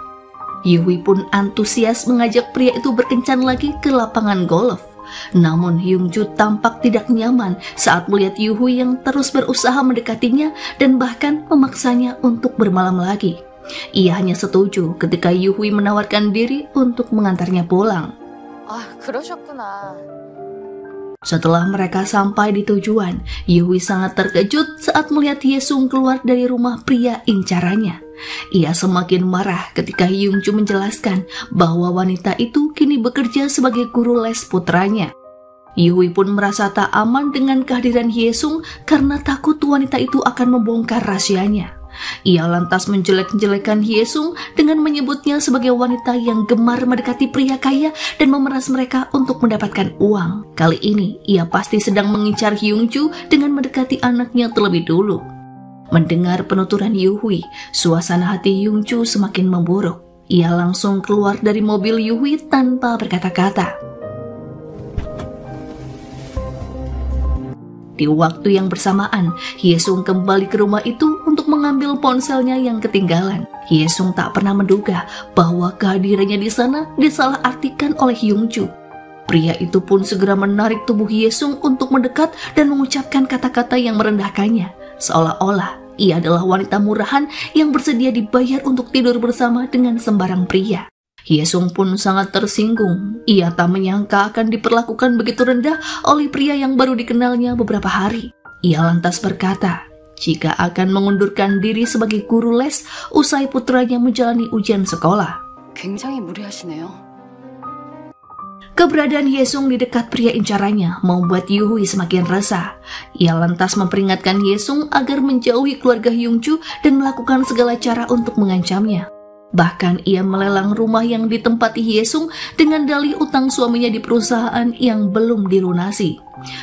Yuhui pun antusias mengajak pria itu berkencan lagi ke lapangan golf. Namun Hyungju tampak tidak nyaman saat melihat Yuhui yang terus berusaha mendekatinya dan bahkan memaksanya untuk bermalam lagi. Ia hanya setuju ketika Yuhui menawarkan diri untuk mengantarnya pulang. 아, 그러셨구나. Setelah mereka sampai di tujuan, Yuhui sangat terkejut saat melihat Yesung keluar dari rumah pria incarannya. Ia semakin marah ketika Hyungju menjelaskan bahwa wanita itu kini bekerja sebagai guru les putranya. Yuhui pun merasa tak aman dengan kehadiran Yesung karena takut wanita itu akan membongkar rahasianya. Ia lantas menjelek-jelekan Yesung dengan menyebutnya sebagai wanita yang gemar mendekati pria kaya dan memeras mereka untuk mendapatkan uang. Kali ini, ia pasti sedang mengincar Hyungju dengan mendekati anaknya terlebih dulu. Mendengar penuturan Yuhui, suasana hati Hyungju semakin memburuk. Ia langsung keluar dari mobil Yuhui tanpa berkata-kata. Di waktu yang bersamaan, Yesung kembali ke rumah itu untuk mengambil ponselnya yang ketinggalan. Yesung tak pernah menduga bahwa kehadirannya di sana disalahartikan oleh Hyungju. Pria itu pun segera menarik tubuh Yesung untuk mendekat dan mengucapkan kata-kata yang merendahkannya, seolah-olah ia adalah wanita murahan yang bersedia dibayar untuk tidur bersama dengan sembarang pria. Yesung pun sangat tersinggung. Ia tak menyangka akan diperlakukan begitu rendah oleh pria yang baru dikenalnya beberapa hari. Ia lantas berkata, jika akan mengundurkan diri sebagai guru les usai putranya menjalani ujian sekolah. 굉장히 무례하시네요. Keberadaan Yesung di dekat pria incarannya membuat Yuhui semakin resah. Ia lantas memperingatkan Yesung agar menjauhi keluarga Hyungju dan melakukan segala cara untuk mengancamnya. Bahkan ia melelang rumah yang ditempati Yesung dengan dalih utang suaminya di perusahaan yang belum dilunasi.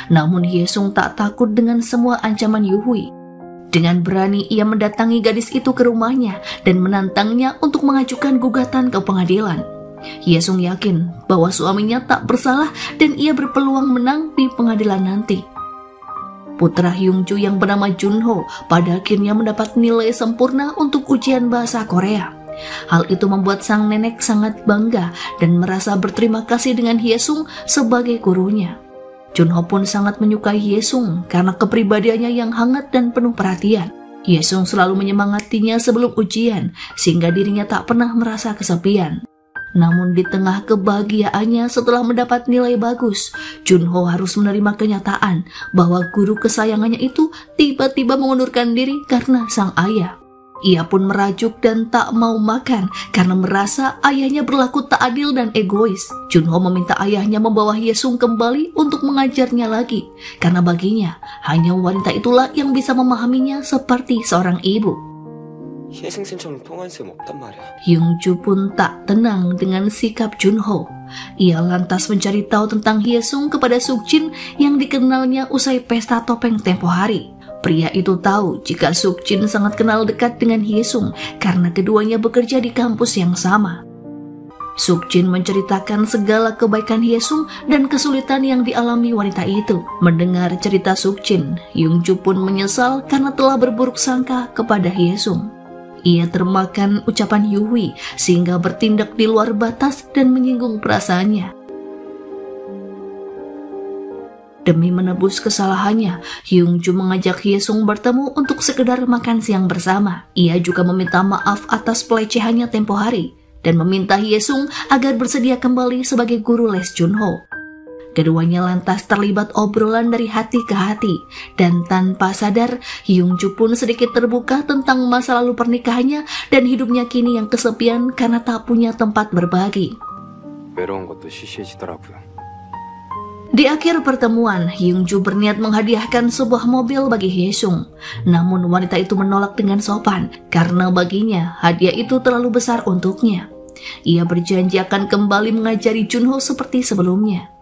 Namun Yesung tak takut dengan semua ancaman Yuhui. Dengan berani ia mendatangi gadis itu ke rumahnya dan menantangnya untuk mengajukan gugatan ke pengadilan. Yesung yakin bahwa suaminya tak bersalah dan ia berpeluang menang di pengadilan nanti. Putra Hyungju yang bernama Junho pada akhirnya mendapat nilai sempurna untuk ujian bahasa Korea. Hal itu membuat sang nenek sangat bangga dan merasa berterima kasih dengan Yesung sebagai gurunya. Junho pun sangat menyukai Yesung karena kepribadiannya yang hangat dan penuh perhatian. Yesung selalu menyemangatinya sebelum ujian, sehingga dirinya tak pernah merasa kesepian. Namun di tengah kebahagiaannya setelah mendapat nilai bagus, Junho harus menerima kenyataan bahwa guru kesayangannya itu tiba-tiba mengundurkan diri karena sang ayah. Ia pun merajuk dan tak mau makan karena merasa ayahnya berlaku tak adil dan egois. Junho meminta ayahnya membawa Hyesung kembali untuk mengajarnya lagi, karena baginya hanya wanita itulah yang bisa memahaminya seperti seorang ibu. 희생쌤처럼 통한 셈 없단 말이야. Hyungju pun tak tenang dengan sikap Junho. Ia lantas mencari tahu tentang Hyesung kepada Sukjin yang dikenalnya usai pesta topeng tempo hari. Pria itu tahu jika Sukjin sangat kenal dekat dengan Hyesung karena keduanya bekerja di kampus yang sama. Sukjin menceritakan segala kebaikan Hyesung dan kesulitan yang dialami wanita itu. Mendengar cerita Sukjin, Hyungju pun menyesal karena telah berburuk sangka kepada Hyesung. Ia termakan ucapan Yuhui sehingga bertindak di luar batas dan menyinggung perasaannya. Demi menebus kesalahannya, Hyungju mengajak Hyesung bertemu untuk sekedar makan siang bersama. Ia juga meminta maaf atas pelecehannya tempo hari dan meminta Hyesung agar bersedia kembali sebagai guru les Junho. Keduanya lantas terlibat obrolan dari hati ke hati, dan tanpa sadar Hyungju pun sedikit terbuka tentang masa lalu pernikahannya dan hidupnya kini yang kesepian karena tak punya tempat berbagi. 외로운 것도 시시해지더라고요. Di akhir pertemuan, Hyungju berniat menghadiahkan sebuah mobil bagi Hyesung. Namun wanita itu menolak dengan sopan karena baginya hadiah itu terlalu besar untuknya. Ia berjanji akan kembali mengajari Junho seperti sebelumnya.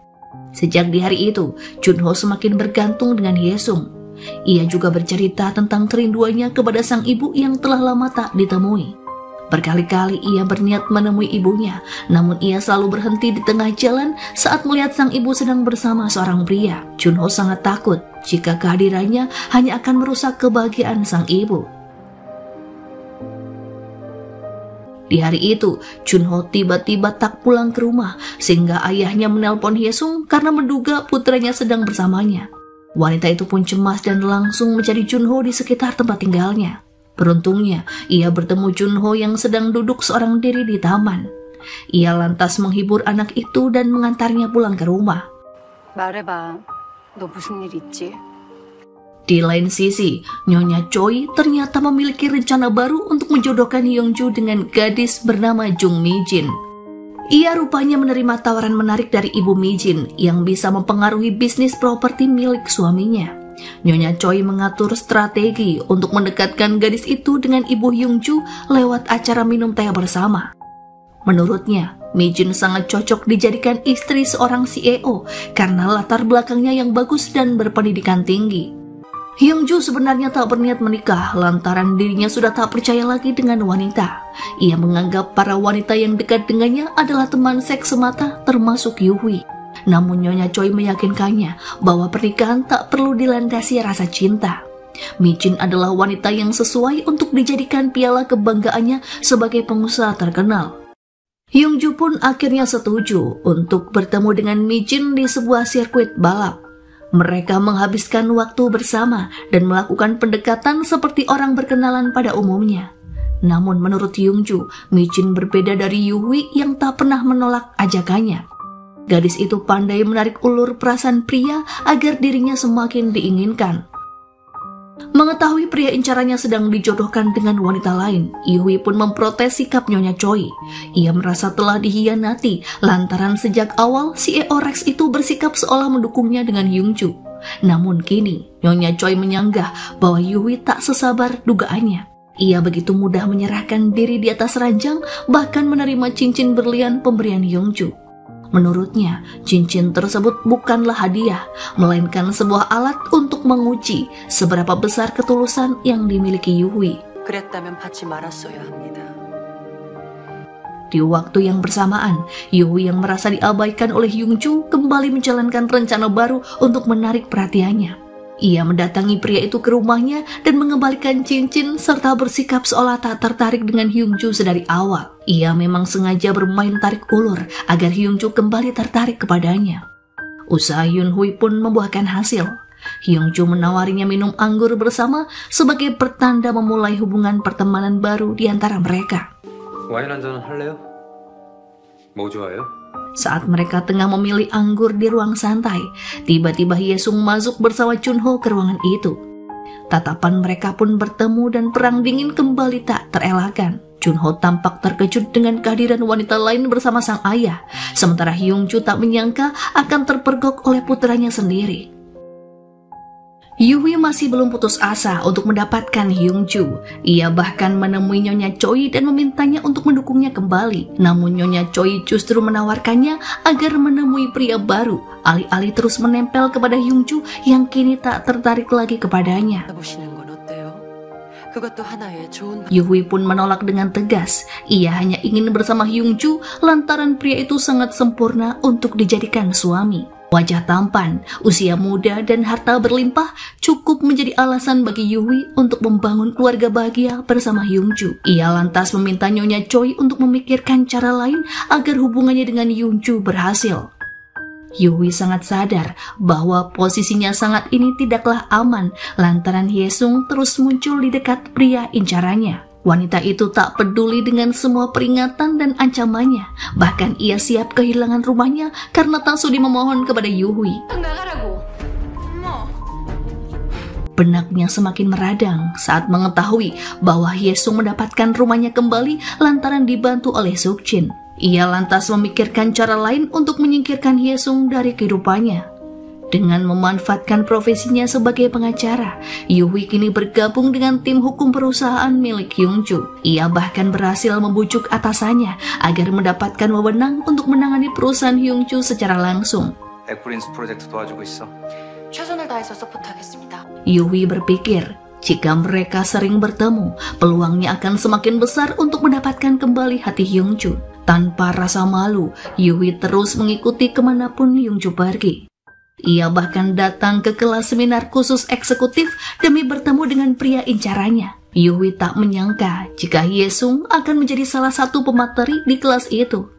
Sejak di hari itu, Junho semakin bergantung dengan Hyesung. Ia juga bercerita tentang kerinduannya kepada sang ibu yang telah lama tak ditemui. Berkali-kali ia berniat menemui ibunya, namun ia selalu berhenti di tengah jalan saat melihat sang ibu sedang bersama seorang pria. Junho sangat takut jika kehadirannya hanya akan merusak kebahagiaan sang ibu. Di hari itu, Junho tiba-tiba tak pulang ke rumah sehingga ayahnya menelpon Hyesung karena menduga putranya sedang bersamanya. Wanita itu pun cemas dan langsung mencari Junho di sekitar tempat tinggalnya. Beruntungnya, ia bertemu Junho yang sedang duduk seorang diri di taman. Ia lantas menghibur anak itu dan mengantarnya pulang ke rumah. 말해봐. 너 무슨 일 있지? Di lain sisi, Nyonya Choi ternyata memiliki rencana baru untuk menjodohkan Hyungju dengan gadis bernama Jung Mi-jin. Ia rupanya menerima tawaran menarik dari ibu Mi-jin yang bisa mempengaruhi bisnis properti milik suaminya. Nyonya Choi mengatur strategi untuk mendekatkan gadis itu dengan ibu Hyungju lewat acara minum teh bersama. Menurutnya, Mi-jin sangat cocok dijadikan istri seorang CEO karena latar belakangnya yang bagus dan berpendidikan tinggi. Hyungju sebenarnya tak berniat menikah lantaran dirinya sudah tak percaya lagi dengan wanita. Ia menganggap para wanita yang dekat dengannya adalah teman seks semata termasuk Yuhui. Namun Nyonya Choi meyakinkannya bahwa pernikahan tak perlu dilandasi rasa cinta. Mi-jin adalah wanita yang sesuai untuk dijadikan piala kebanggaannya sebagai pengusaha terkenal. Hyungju pun akhirnya setuju untuk bertemu dengan Mi-jin di sebuah sirkuit balap. Mereka menghabiskan waktu bersama dan melakukan pendekatan seperti orang berkenalan pada umumnya. Namun menurut Hyungju, Mi-jin berbeda dari Yuhui yang tak pernah menolak ajakannya. Gadis itu pandai menarik ulur perasaan pria agar dirinya semakin diinginkan. Mengetahui pria incarannya sedang dijodohkan dengan wanita lain, Yuhui pun memprotes sikap Nyonya Choi. Ia merasa telah dihianati lantaran sejak awal CEO Rex itu bersikap seolah mendukungnya dengan Hyungju. Namun kini, Nyonya Choi menyanggah bahwa Yuhui tak sesabar dugaannya. Ia begitu mudah menyerahkan diri di atas ranjang, bahkan menerima cincin berlian pemberian Hyungju. Menurutnya, cincin tersebut bukanlah hadiah, melainkan sebuah alat untuk menguji seberapa besar ketulusan yang dimiliki Yuhui. 그랬다면 받지 말았어야 합니다. Di waktu yang bersamaan, Yuhui yang merasa diabaikan oleh Hyungju kembali menjalankan rencana baru untuk menarik perhatiannya. Ia mendatangi pria itu ke rumahnya dan mengembalikan cincin serta bersikap seolah tak tertarik dengan Hyungju sedari awal. Ia memang sengaja bermain tarik ulur agar Hyungju kembali tertarik kepadanya. Usaha Yunhui pun membuahkan hasil. Hyungju menawarinya minum anggur bersama sebagai pertanda memulai hubungan pertemanan baru di antara mereka. 와인 한 잔 할래요? 뭐 좋아해요? Saat mereka tengah memilih anggur di ruang santai, tiba-tiba Hyesung masuk bersama Chunho ke ruangan itu. Tatapan mereka pun bertemu dan perang dingin kembali tak terelakkan. Chunho tampak terkejut dengan kehadiran wanita lain bersama sang ayah, sementara Hyungju tak menyangka akan terpergok oleh putranya sendiri. Yuwi masih belum putus asa untuk mendapatkan Hyungju. Ia bahkan menemui Nyonya Choi dan memintanya untuk mendukungnya kembali. Namun Nyonya Choi justru menawarkannya agar menemui pria baru, alih-alih terus menempel kepada Hyungju yang kini tak tertarik lagi kepadanya. Yuwi pun menolak dengan tegas. Ia hanya ingin bersama Hyungju lantaran pria itu sangat sempurna untuk dijadikan suami. Wajah tampan, usia muda, dan harta berlimpah cukup menjadi alasan bagi Yuwi untuk membangun keluarga bahagia bersama Hyungju. Ia lantas meminta Nyonya Choi untuk memikirkan cara lain agar hubungannya dengan Hyungju berhasil. Yuwi sangat sadar bahwa posisinya sangat ini tidaklah aman lantaran Hyesung terus muncul di dekat pria incarannya. Wanita itu tak peduli dengan semua peringatan dan ancamannya. Bahkan ia siap kehilangan rumahnya karena tak sudi memohon kepada Yuwi. Benaknya semakin meradang saat mengetahui bahwa Hyesung mendapatkan rumahnya kembali lantaran dibantu oleh Sukjin. Ia lantas memikirkan cara lain untuk menyingkirkan Hyesung dari kehidupannya. Dengan memanfaatkan profesinya sebagai pengacara, Yuwi kini bergabung dengan tim hukum perusahaan milik Hyungju. Ia bahkan berhasil membujuk atasannya agar mendapatkan wewenang untuk menangani perusahaan Hyungju secara langsung. 에코린스 프로젝트 도와주고 있어. 최선을 다해서 서포트하겠습니다. Yuwi berpikir, jika mereka sering bertemu, peluangnya akan semakin besar untuk mendapatkan kembali hati Hyungju. Tanpa rasa malu, Yuwi terus mengikuti kemanapun Hyungju pergi. Ia bahkan datang ke kelas seminar khusus eksekutif demi bertemu dengan pria incarannya. Yuwi tak menyangka jika Hyesung akan menjadi salah satu pemateri di kelas itu.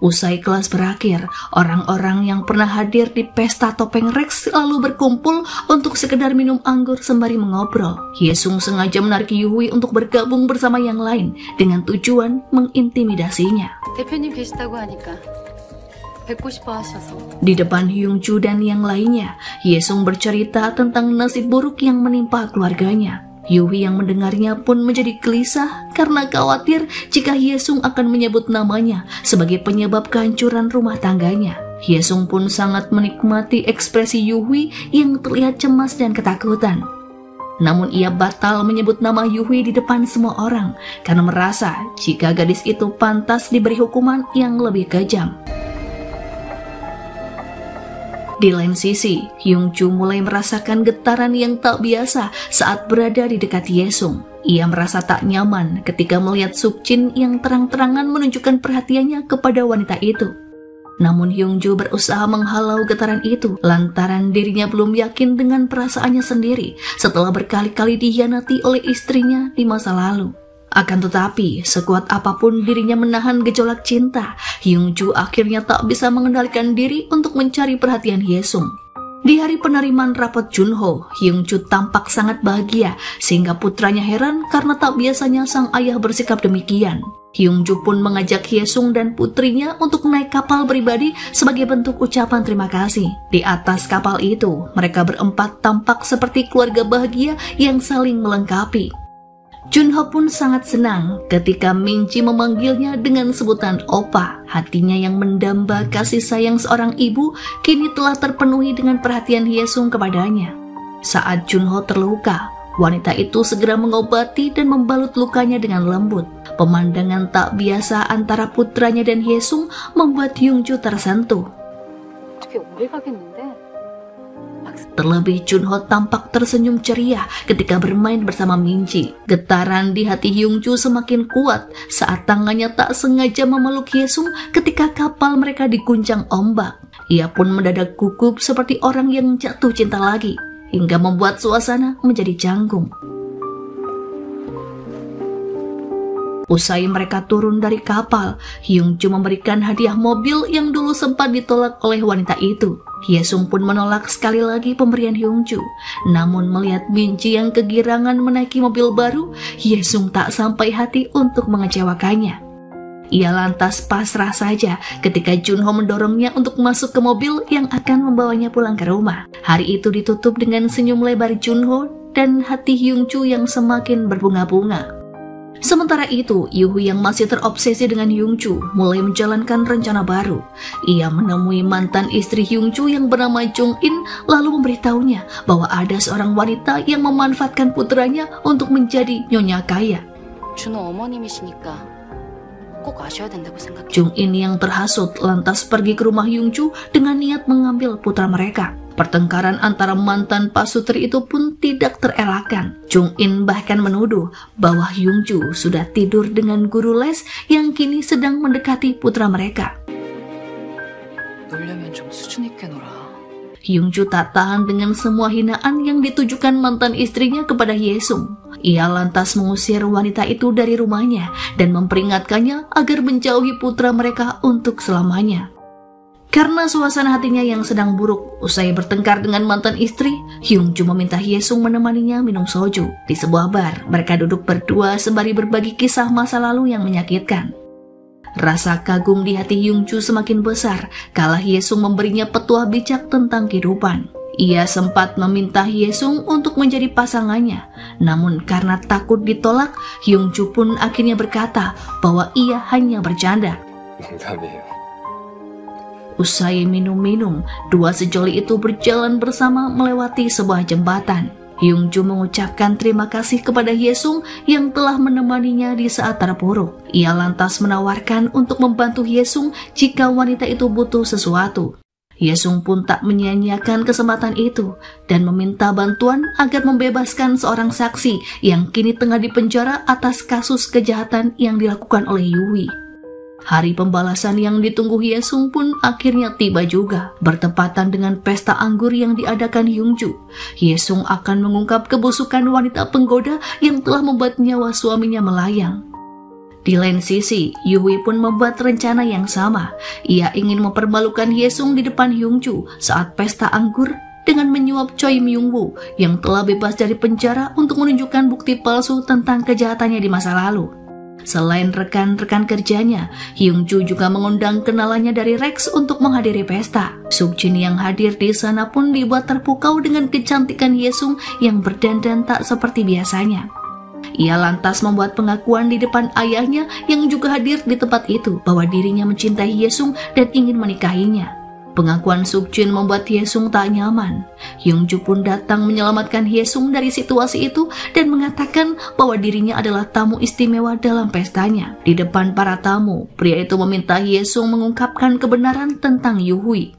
Usai kelas berakhir, orang-orang yang pernah hadir di pesta topeng Rex lalu berkumpul untuk sekedar minum anggur sembari mengobrol. Hyesung sengaja menarik Yuwi untuk bergabung bersama yang lain dengan tujuan mengintimidasinya. 대표님 계시다고 하니까 뵙고 싶어 하셔서. Di depan Hyungju dan yang lainnya, Hyesung bercerita tentang nasib buruk yang menimpa keluarganya. Yuwi yang mendengarnya pun menjadi gelisah karena khawatir jika Hyesung akan menyebut namanya sebagai penyebab kehancuran rumah tangganya. Hyesung pun sangat menikmati ekspresi Yuwi yang terlihat cemas dan ketakutan. Namun ia batal menyebut nama Yuwi di depan semua orang karena merasa jika gadis itu pantas diberi hukuman yang lebih kejam. Di lain sisi, Hyungju mulai merasakan getaran yang tak biasa saat berada di dekat Hyesung. Ia merasa tak nyaman ketika melihat Sukjin yang terang-terangan menunjukkan perhatiannya kepada wanita itu. Namun Hyungju berusaha menghalau getaran itu lantaran dirinya belum yakin dengan perasaannya sendiri setelah berkali-kali dikhianati oleh istrinya di masa lalu. Akan tetapi, sekuat apapun dirinya menahan gejolak cinta, Hyungju akhirnya tak bisa mengendalikan diri untuk mencari perhatian Hyesung. Di hari penerimaan rapot Junho, Hyungju tampak sangat bahagia sehingga putranya heran karena tak biasanya sang ayah bersikap demikian. Hyungju pun mengajak Hyesung dan putrinya untuk naik kapal pribadi sebagai bentuk ucapan terima kasih. Di atas kapal itu, mereka berempat tampak seperti keluarga bahagia yang saling melengkapi. Junho pun sangat senang ketika Minji memanggilnya dengan sebutan Opa. Hatinya yang mendamba kasih sayang seorang ibu kini telah terpenuhi dengan perhatian Hyesung kepadanya. Saat Junho terluka, wanita itu segera mengobati dan membalut lukanya dengan lembut. Pemandangan tak biasa antara putranya dan Hyesung membuat Hyungju tersentuh. 어떻게 오래 가겠는데? Terlebih Junho tampak tersenyum ceria ketika bermain bersama Minji. Getaran di hati Hyungju semakin kuat saat tangannya tak sengaja memeluk Hyesung ketika kapal mereka diguncang ombak. Ia pun mendadak gugup seperti orang yang jatuh cinta lagi, hingga membuat suasana menjadi canggung. Usai mereka turun dari kapal, Hyungju memberikan hadiah mobil yang dulu sempat ditolak oleh wanita itu. Hyesung pun menolak sekali lagi pemberian Hyungju. Namun melihat Minji yang kegirangan menaiki mobil baru, Hyesung tak sampai hati untuk mengecewakannya. Ia lantas pasrah saja ketika Junho mendorongnya untuk masuk ke mobil yang akan membawanya pulang ke rumah. Hari itu ditutup dengan senyum lebar Junho dan hati Hyungju yang semakin berbunga-bunga. Sementara itu, Yuhui yang masih terobsesi dengan Hyungju mulai menjalankan rencana baru. Ia menemui mantan istri Hyungju yang bernama Jung In lalu memberitahunya bahwa ada seorang wanita yang memanfaatkan putranya untuk menjadi nyonya kaya. 준호 어머님이시니까 꼭 아셔야 된다고 생각해요. Jung In yang terhasut lantas pergi ke rumah Hyungju dengan niat mengambil putra mereka. Pertengkaran antara mantan pasutri itu pun tidak terelakkan. Jung In bahkan menuduh bahwa Hyungju sudah tidur dengan guru les yang kini sedang mendekati putra mereka. 놀려면 좀 수준 있게 놀아. Hyungju tak tahan dengan semua hinaan yang ditujukan mantan istrinya kepada Hyesung. Ia lantas mengusir wanita itu dari rumahnya dan memperingatkannya agar menjauhi putra mereka untuk selamanya. Karena suasana hatinya yang sedang buruk, usai bertengkar dengan mantan istri, Hyungju meminta Hyesung menemaninya minum soju. Di sebuah bar, mereka duduk berdua sembari berbagi kisah masa lalu yang menyakitkan. Rasa kagum di hati Hyungju semakin besar kala Hyesung memberinya petuah bijak tentang kehidupan. Ia sempat meminta Hyesung untuk menjadi pasangannya, namun karena takut ditolak, Hyungju pun akhirnya berkata bahwa ia hanya bercanda. 농담이에요. Usai minum-minum, dua sejoli itu berjalan bersama melewati sebuah jembatan. Hyungju mengucapkan terima kasih kepada Hyesung yang telah menemaninya di saat terpuruk. Ia lantas menawarkan untuk membantu Hyesung jika wanita itu butuh sesuatu. Hyesung pun tak menyia-nyiakan kesempatan itu dan meminta bantuan agar membebaskan seorang saksi yang kini tengah dipenjara atas kasus kejahatan yang dilakukan oleh Yuwi. Hari pembalasan yang ditunggu Hyesung pun akhirnya tiba juga, bertepatan dengan pesta anggur yang diadakan Hyungju. Hyesung akan mengungkap kebusukan wanita penggoda yang telah membuat nyawa suaminya melayang. Di lain sisi, Yuwi pun membuat rencana yang sama. Ia ingin mempermalukan Hyesung di depan Hyungju saat pesta anggur dengan menyuap Choi Myung-woo yang telah bebas dari penjara untuk menunjukkan bukti palsu tentang kejahatannya di masa lalu. Selain rekan-rekan kerjanya, Hyungju juga mengundang kenalannya dari Rex untuk menghadiri pesta. Sukjin yang hadir di sana pun dibuat terpukau dengan kecantikan Hyesung yang berdandan tak seperti biasanya. Ia lantas membuat pengakuan di depan ayahnya yang juga hadir di tempat itu bahwa dirinya mencintai Hyesung dan ingin menikahinya. Pengakuan Sukjin membuat Hyesung tak nyaman. Hyungju pun datang menyelamatkan Hyesung dari situasi itu dan mengatakan bahwa dirinya adalah tamu istimewa dalam pestanya. Di depan para tamu, pria itu meminta Hyesung mengungkapkan kebenaran tentang Yuhui.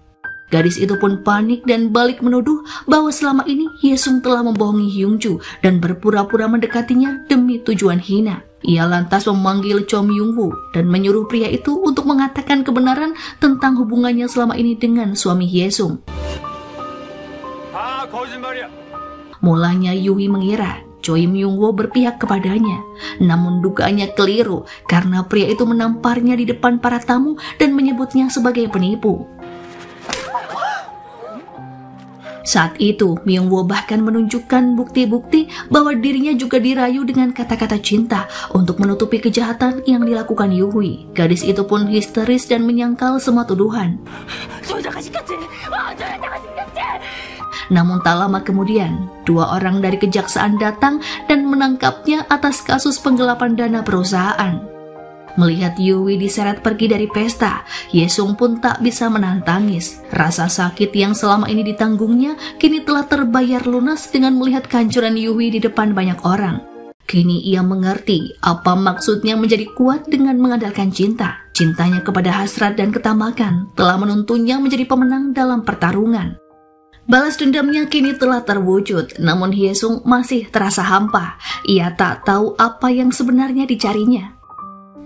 Gadis itu pun panik dan balik menuduh bahwa selama ini Hyesung telah membohongi Hyungju dan berpura-pura mendekatinya demi tujuan hina. Ia lantas memanggil Cho Myung-woo dan menyuruh pria itu untuk mengatakan kebenaran tentang hubungannya selama ini dengan suami Hyesung. Mulanya Yuhi mengira Choi Myung-woo berpihak kepadanya, namun dugaannya keliru karena pria itu menamparnya di depan para tamu dan menyebutnya sebagai penipu. Saat itu, Myung-woo bahkan menunjukkan bukti-bukti bahwa dirinya juga dirayu dengan kata-kata cinta untuk menutupi kejahatan yang dilakukan Yuhui. Gadis itu pun histeris dan menyangkal semua tuduhan. Namun tak lama kemudian, dua orang dari kejaksaan datang dan menangkapnya atas kasus penggelapan dana perusahaan. Melihat Yuwi diseret pergi dari pesta, Hyesung pun tak bisa menahan tangis. Rasa sakit yang selama ini ditanggungnya kini telah terbayar lunas dengan melihat kehancuran Yuwi di depan banyak orang. Kini ia mengerti apa maksudnya menjadi kuat dengan mengandalkan cinta. Cintanya kepada hasrat dan ketamakan telah menuntunnya menjadi pemenang dalam pertarungan. Balas dendamnya kini telah terwujud, namun Hyesung masih terasa hampa. Ia tak tahu apa yang sebenarnya dicarinya.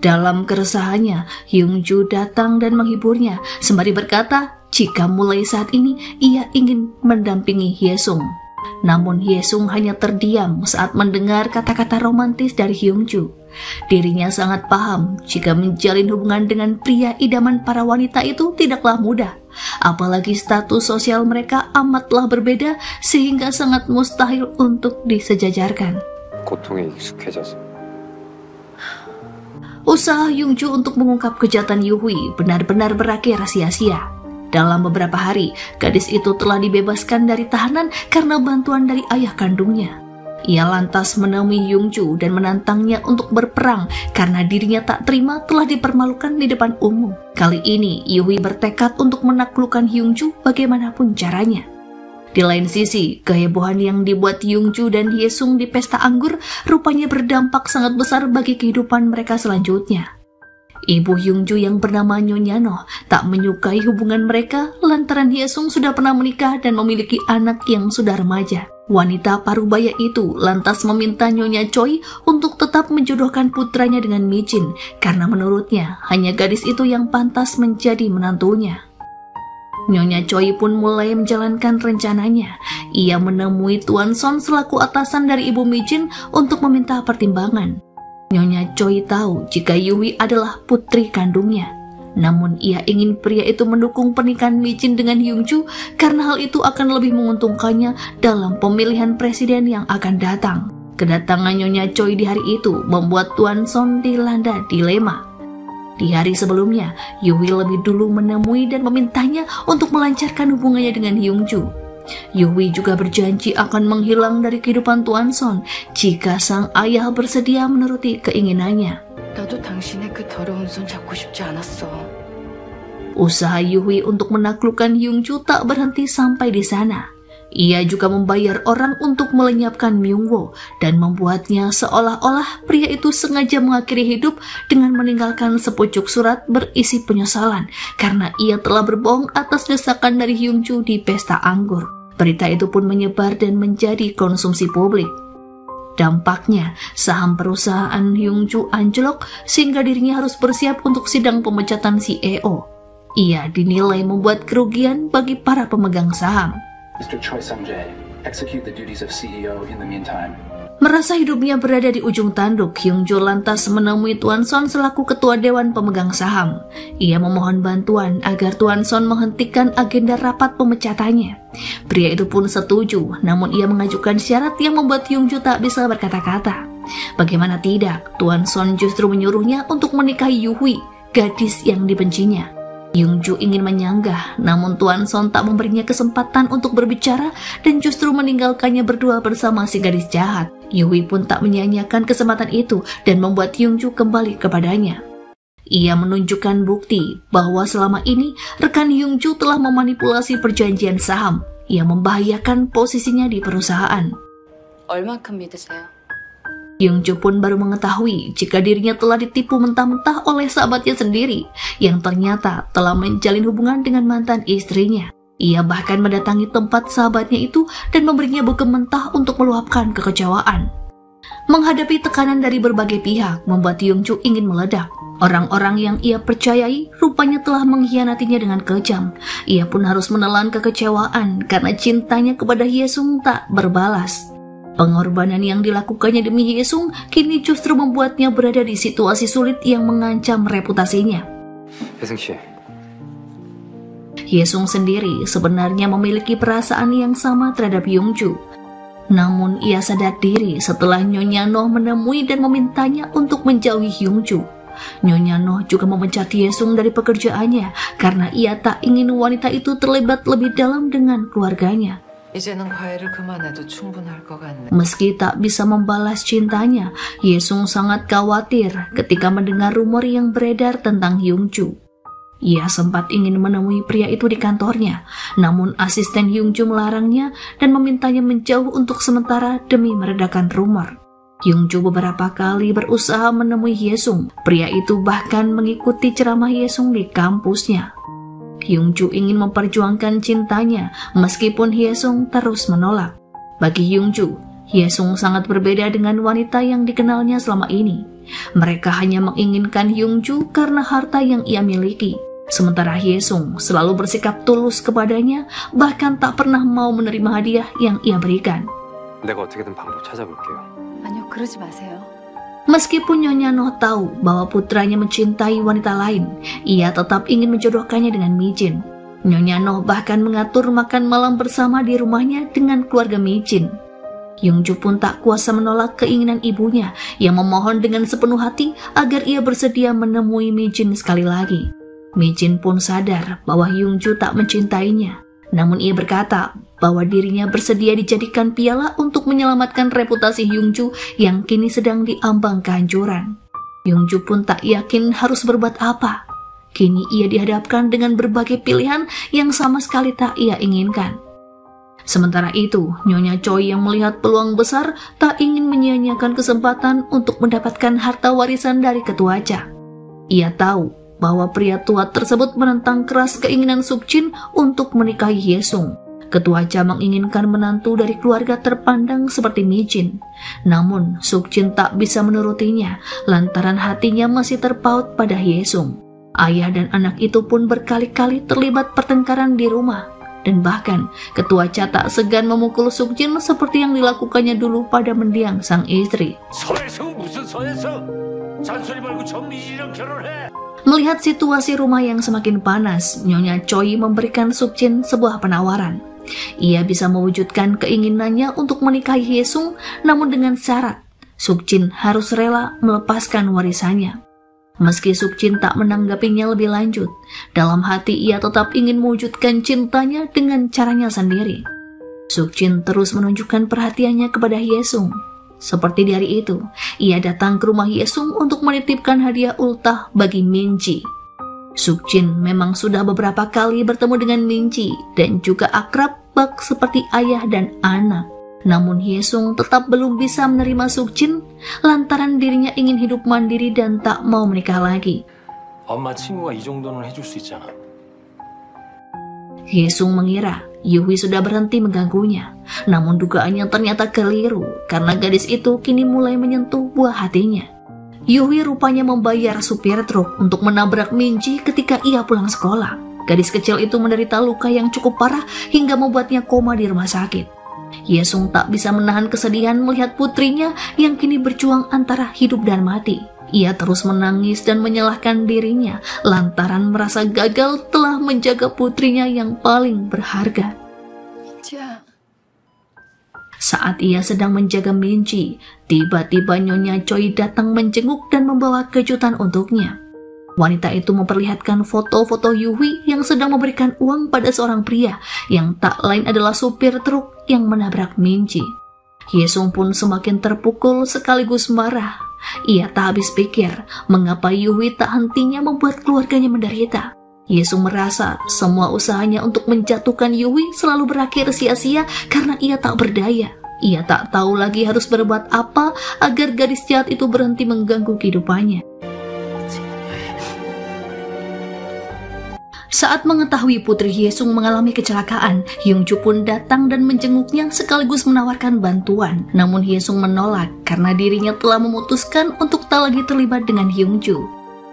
Dalam keresahannya, Hyungju datang dan menghiburnya sembari berkata jika mulai saat ini ia ingin mendampingi Hyesung. Namun Hyesung hanya terdiam saat mendengar kata-kata romantis dari Hyungju. Dirinya sangat paham jika menjalin hubungan dengan pria idaman para wanita itu tidaklah mudah. Apalagi status sosial mereka amatlah berbeda sehingga sangat mustahil untuk disejajarkan. 고통에 익숙해져서. Usaha Yungju untuk mengungkap kejahatan Yuhui benar-benar berakhir sia-sia. Dalam beberapa hari, gadis itu telah dibebaskan dari tahanan karena bantuan dari ayah kandungnya. Ia lantas menemui Yungju dan menantangnya untuk berperang karena dirinya tak terima telah dipermalukan di depan umum. Kali ini, Yuhui bertekad untuk menaklukkan Yungju bagaimanapun caranya. Di lain sisi, kehebohan yang dibuat Yungju dan Hyesung di pesta anggur rupanya berdampak sangat besar bagi kehidupan mereka selanjutnya. Ibu Yungju yang bernama Nyonya Noh tak menyukai hubungan mereka lantaran Hyesung sudah pernah menikah dan memiliki anak yang sudah remaja. Wanita parubaya itu lantas meminta Nyonya Choi untuk tetap menjodohkan putranya dengan Michin karena menurutnya hanya gadis itu yang pantas menjadi menantunya. Nyonya Choi pun mulai menjalankan rencananya. Ia menemui Tuan Son selaku atasan dari Ibu Michin untuk meminta pertimbangan. Nyonya Choi tahu jika Yuhui adalah putri kandungnya. Namun ia ingin pria itu mendukung pernikahan Michin dengan Yungju karena hal itu akan lebih menguntungkannya dalam pemilihan presiden yang akan datang. Kedatangan Nyonya Choi di hari itu membuat Tuan Son dilanda dilema. Di hari sebelumnya, Yuhui lebih dulu menemui dan memintanya untuk melancarkan hubungannya dengan Yungju. Yuhui juga berjanji akan menghilang dari kehidupan Tuan Son jika sang ayah bersedia menuruti keinginannya. 나도 당신의 그 더러운 손 잡고 싶지 않았어. Usaha Yuhui untuk menaklukkan Yungju tak berhenti sampai di sana. Ia juga membayar orang untuk melenyapkan Myungwo dan membuatnya seolah-olah pria itu sengaja mengakhiri hidup dengan meninggalkan sepucuk surat berisi penyesalan karena ia telah berbohong atas desakan dari Yungju di pesta anggur. Berita itu pun menyebar dan menjadi konsumsi publik. Dampaknya, saham perusahaan Yungju anjlok sehingga dirinya harus bersiap untuk sidang pemecatan CEO. Ia dinilai membuat kerugian bagi para pemegang saham. Mr. Choi Sang-jae, execute the duties of CEO in the meantime. Merasa hidupnya berada di ujung tanduk, Yungju lantas menemui Tuan Son selaku ketua dewan pemegang saham. Ia memohon bantuan agar Tuan Son menghentikan agenda rapat pemecatannya. Pria itu pun setuju, namun ia mengajukan syarat yang membuat Yungju tak bisa berkata-kata. Bagaimana tidak, Tuan Son justru menyuruhnya untuk menikahi Yuhui, gadis yang dibencinya. Yungju ingin menyanggah, namun Tuan Son tak memberinya kesempatan untuk berbicara dan justru meninggalkannya berdua bersama si gadis jahat. Yuhui pun tak menyia-nyiakan kesempatan itu dan membuat Yungju kembali kepadanya. Ia menunjukkan bukti bahwa selama ini rekan Yungju telah memanipulasi perjanjian saham. Ia membahayakan posisinya di perusahaan. 얼만큼 믿으세요? Yungju pun baru mengetahui jika dirinya telah ditipu mentah-mentah oleh sahabatnya sendiri yang ternyata telah menjalin hubungan dengan mantan istrinya. Ia bahkan mendatangi tempat sahabatnya itu dan memberinya buku mentah untuk meluapkan kekecewaan. Menghadapi tekanan dari berbagai pihak membuat Yungju ingin meledak. Orang-orang yang ia percayai rupanya telah mengkhianatinya dengan kejam. Ia pun harus menelan kekecewaan karena cintanya kepada Hyesung tak berbalas. Pengorbanan yang dilakukannya demi Hyesung kini justru membuatnya berada di situasi sulit yang mengancam reputasinya. Hyesung sendiri sebenarnya memiliki perasaan yang sama terhadap Yungju. Namun ia sadar diri setelah Nyonya Noh menemui dan memintanya untuk menjauhi Yungju. Nyonya Noh juga memecat Hyesung dari pekerjaannya karena ia tak ingin wanita itu terlibat lebih dalam dengan keluarganya. 이제는 과외를 그만해도 충분할 것 같네. Meski tak bisa membalas cintanya, Hyesung sangat khawatir ketika mendengar rumor yang beredar tentang Yungju. Ia sempat ingin menemui pria itu di kantornya, namun asisten Yungju melarangnya dan memintanya menjauh untuk sementara demi meredakan rumor. Yungju beberapa kali berusaha menemui Hyesung. Pria itu bahkan mengikuti ceramah Hyesung di kampusnya. Yungju ingin memperjuangkan cintanya meskipun Hyesung terus menolak. Bagi Yungju, Hyesung sangat berbeda dengan wanita yang dikenalnya selama ini. Mereka hanya menginginkan Yungju karena harta yang ia miliki. Sementara Hyesung selalu bersikap tulus kepadanya, bahkan tak pernah mau menerima hadiah yang ia berikan. 내가 어떻게든 방법 찾아볼게요. 아니요, 그러지 마세요. Meskipun Nyonya Noh tahu bahwa putranya mencintai wanita lain, ia tetap ingin menjodohkannya dengan Michin. Nyonya Noh bahkan mengatur makan malam bersama di rumahnya dengan keluarga Michin. Yongju pun tak kuasa menolak keinginan ibunya yang memohon dengan sepenuh hati agar ia bersedia menemui Mijin sekali lagi. Mijin pun sadar bahwa Yongju tak mencintainya, namun ia berkata bahwa dirinya bersedia dijadikan piala untuk menyelamatkan reputasi Yongju yang kini sedang diambang kehancuran. Yongju pun tak yakin harus berbuat apa. Kini ia dihadapkan dengan berbagai pilihan yang sama sekali tak ia inginkan. Sementara itu, Nyonya Choi yang melihat peluang besar tak ingin menyia-nyiakan kesempatan untuk mendapatkan harta warisan dari ketua Cha. Ia tahu bahwa pria tua tersebut menentang keras keinginan Sukjin untuk menikahi Hyesung. Ketua Cha menginginkan menantu dari keluarga terpandang seperti Mijin. Namun, Sukjin tak bisa menurutinya lantaran hatinya masih terpaut pada Hyesung. Ayah dan anak itu pun berkali-kali terlibat pertengkaran di rumah. Dan bahkan, Ketua Cha tak segan memukul Sukjin seperti yang dilakukannya dulu pada mendiang sang istri. Melihat situasi rumah yang semakin panas, Nyonya Choi memberikan Sukjin sebuah penawaran. Ia bisa mewujudkan keinginannya untuk menikahi Hyesung, namun dengan syarat Sukjin harus rela melepaskan warisannya. Meski Sukjin tak menanggapinya lebih lanjut, dalam hati ia tetap ingin mewujudkan cintanya dengan caranya sendiri. Sukjin terus menunjukkan perhatiannya kepada Hyesung. Seperti di hari itu, ia datang ke rumah Hyesung untuk menitipkan hadiah ultah bagi Minji. Sukjin memang sudah beberapa kali bertemu dengan Minji dan juga akrab bak seperti ayah dan anak. Namun Hyesung tetap belum bisa menerima Sukjin lantaran dirinya ingin hidup mandiri dan tak mau menikah lagi. 엄마 친구가 이 정도는 해줄 수 있잖아. Hyesung mengira Yuhi sudah berhenti mengganggunya. Namun dugaannya ternyata keliru karena gadis itu kini mulai menyentuh buah hatinya. Yuhi rupanya membayar supir truk untuk menabrak Minji ketika ia pulang sekolah. Gadis kecil itu menderita luka yang cukup parah hingga membuatnya koma di rumah sakit. Hyesung tak bisa menahan kesedihan melihat putrinya yang kini berjuang antara hidup dan mati. Ia terus menangis dan menyalahkan dirinya lantaran merasa gagal telah menjaga putrinya yang paling berharga. Saat ia sedang menjaga Minji, tiba-tiba Nyonya Choi datang menjenguk dan membawa kejutan untuknya. Wanita itu memperlihatkan foto-foto Yuhi yang sedang memberikan uang pada seorang pria yang tak lain adalah supir truk yang menabrak Minji. Hyesung pun semakin terpukul sekaligus marah. Ia tak habis pikir mengapa Yuhi tak hentinya membuat keluarganya menderita. Hyesung merasa semua usahanya untuk menjatuhkan Yuhi selalu berakhir sia-sia karena ia tak berdaya. Ia tak tahu lagi harus berbuat apa agar gadis jahat itu berhenti mengganggu kehidupannya. Saat mengetahui putri Hyesung mengalami kecelakaan, Yongju pun datang dan menjenguknya sekaligus menawarkan bantuan. Namun Hyesung menolak karena dirinya telah memutuskan untuk tak lagi terlibat dengan Yongju.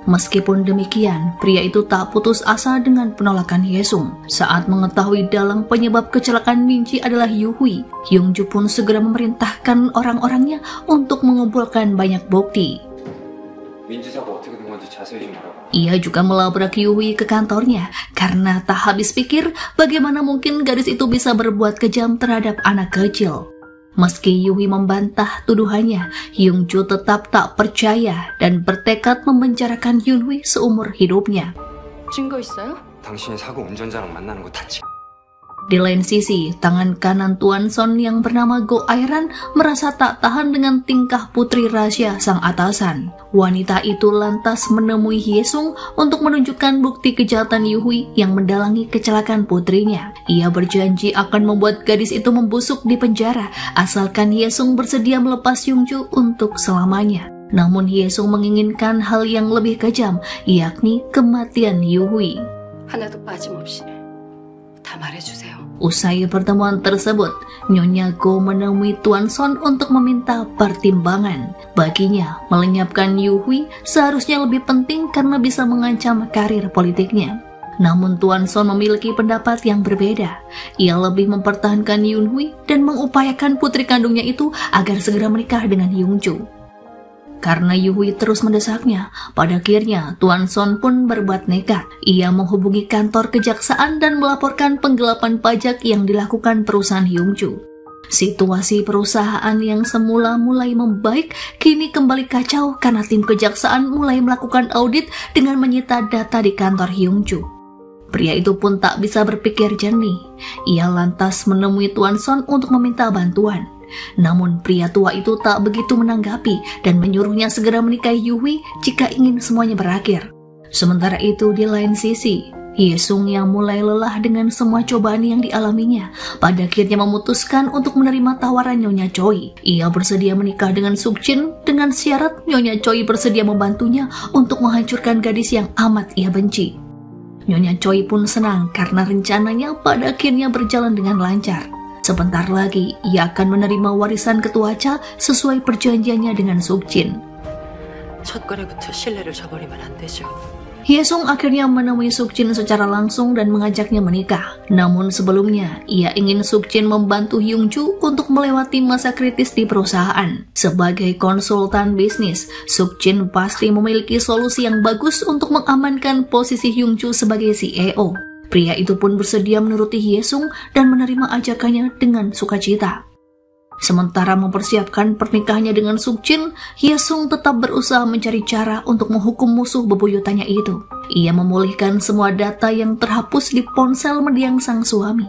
Meskipun demikian, pria itu tak putus asa dengan penolakan Hyesung. Saat mengetahui dalang penyebab kecelakaan Minji adalah Yuhi, Yongju pun segera memerintahkan orang-orangnya untuk mengumpulkan banyak bukti. Ia juga melabrak Yuhi ke kantornya karena tak habis pikir bagaimana mungkin gadis itu bisa berbuat kejam terhadap anak kecil. Meski Yuhi membantah tuduhannya, Yongju tetap tak percaya dan bertekad memenjarakan Yunhui seumur hidupnya. 증거 있어요? 당신이 사고 운전자랑 만나는 거 다 찍. Di lain sisi, tangan kanan Tuan Son yang bernama Go Airan merasa tak tahan dengan tingkah putri rahasia sang atasan. Wanita itu lantas menemui Hyesung untuk menunjukkan bukti kejahatan Yuhi yang mendalangi kecelakaan putrinya. Ia berjanji akan membuat gadis itu membusuk di penjara asalkan Hyesung bersedia melepas Yongju untuk selamanya. Namun Hyesung menginginkan hal yang lebih kejam, yakni kematian Yuhi. 하나도 빠짐없이 다 말해주세요. Usai pertemuan tersebut, Nyonya Go menemui Tuan Son untuk meminta pertimbangan. Baginya, melenyapkan Yuhi seharusnya lebih penting karena bisa mengancam karir politiknya. Namun Tuan Son memiliki pendapat yang berbeda. Ia lebih mempertahankan Yunhui dan mengupayakan putri kandungnya itu agar segera menikah dengan Yongju. Karena Yuhi terus mendesaknya, pada akhirnya Tuan Son pun berbuat nekat. Ia menghubungi kantor kejaksaan dan melaporkan penggelapan pajak yang dilakukan perusahaan Yongju. Situasi perusahaan yang semula mulai membaik kini kembali kacau karena tim kejaksaan mulai melakukan audit dengan menyita data di kantor Hyung-ju. Pria itu pun tak bisa berpikir jernih. Ia lantas menemui Tuan Son untuk meminta bantuan. Namun pria tua itu tak begitu menanggapi dan menyuruhnya segera menikahi Yuhui jika ingin semuanya berakhir. Sementara itu di lain sisi, Hye-sung yang mulai lelah dengan semua cobaan yang dialaminya, pada akhirnya memutuskan untuk menerima tawaran Nyonya Choi. Ia bersedia menikah dengan Suk-jin dengan syarat Nyonya Choi bersedia membantunya untuk menghancurkan gadis yang amat ia benci. Nyonya Choi pun senang karena rencananya pada akhirnya berjalan dengan lancar. Sebentar lagi ia akan menerima warisan ketua Cha sesuai perjanjiannya dengan Suk-jin. 첫거래부터 신뢰를 저버리면 안 되죠. Hye-sung akhirnya menemui Suk-jin secara langsung dan mengajaknya menikah. Namun sebelumnya, ia ingin Suk-jin membantu Hyung-ju untuk melewati masa kritis di perusahaan. Sebagai konsultan bisnis, Suk-jin pasti memiliki solusi yang bagus untuk mengamankan posisi Hyung-ju sebagai CEO. Pria itu pun bersedia menuruti Hye-sung dan menerima ajakannya dengan sukacita. Sementara mempersiapkan pernikahannya dengan Suk-jin, Hye-sung tetap berusaha mencari cara untuk menghukum musuh bebuyutannya itu. Ia memulihkan semua data yang terhapus di ponsel mendiang sang suami.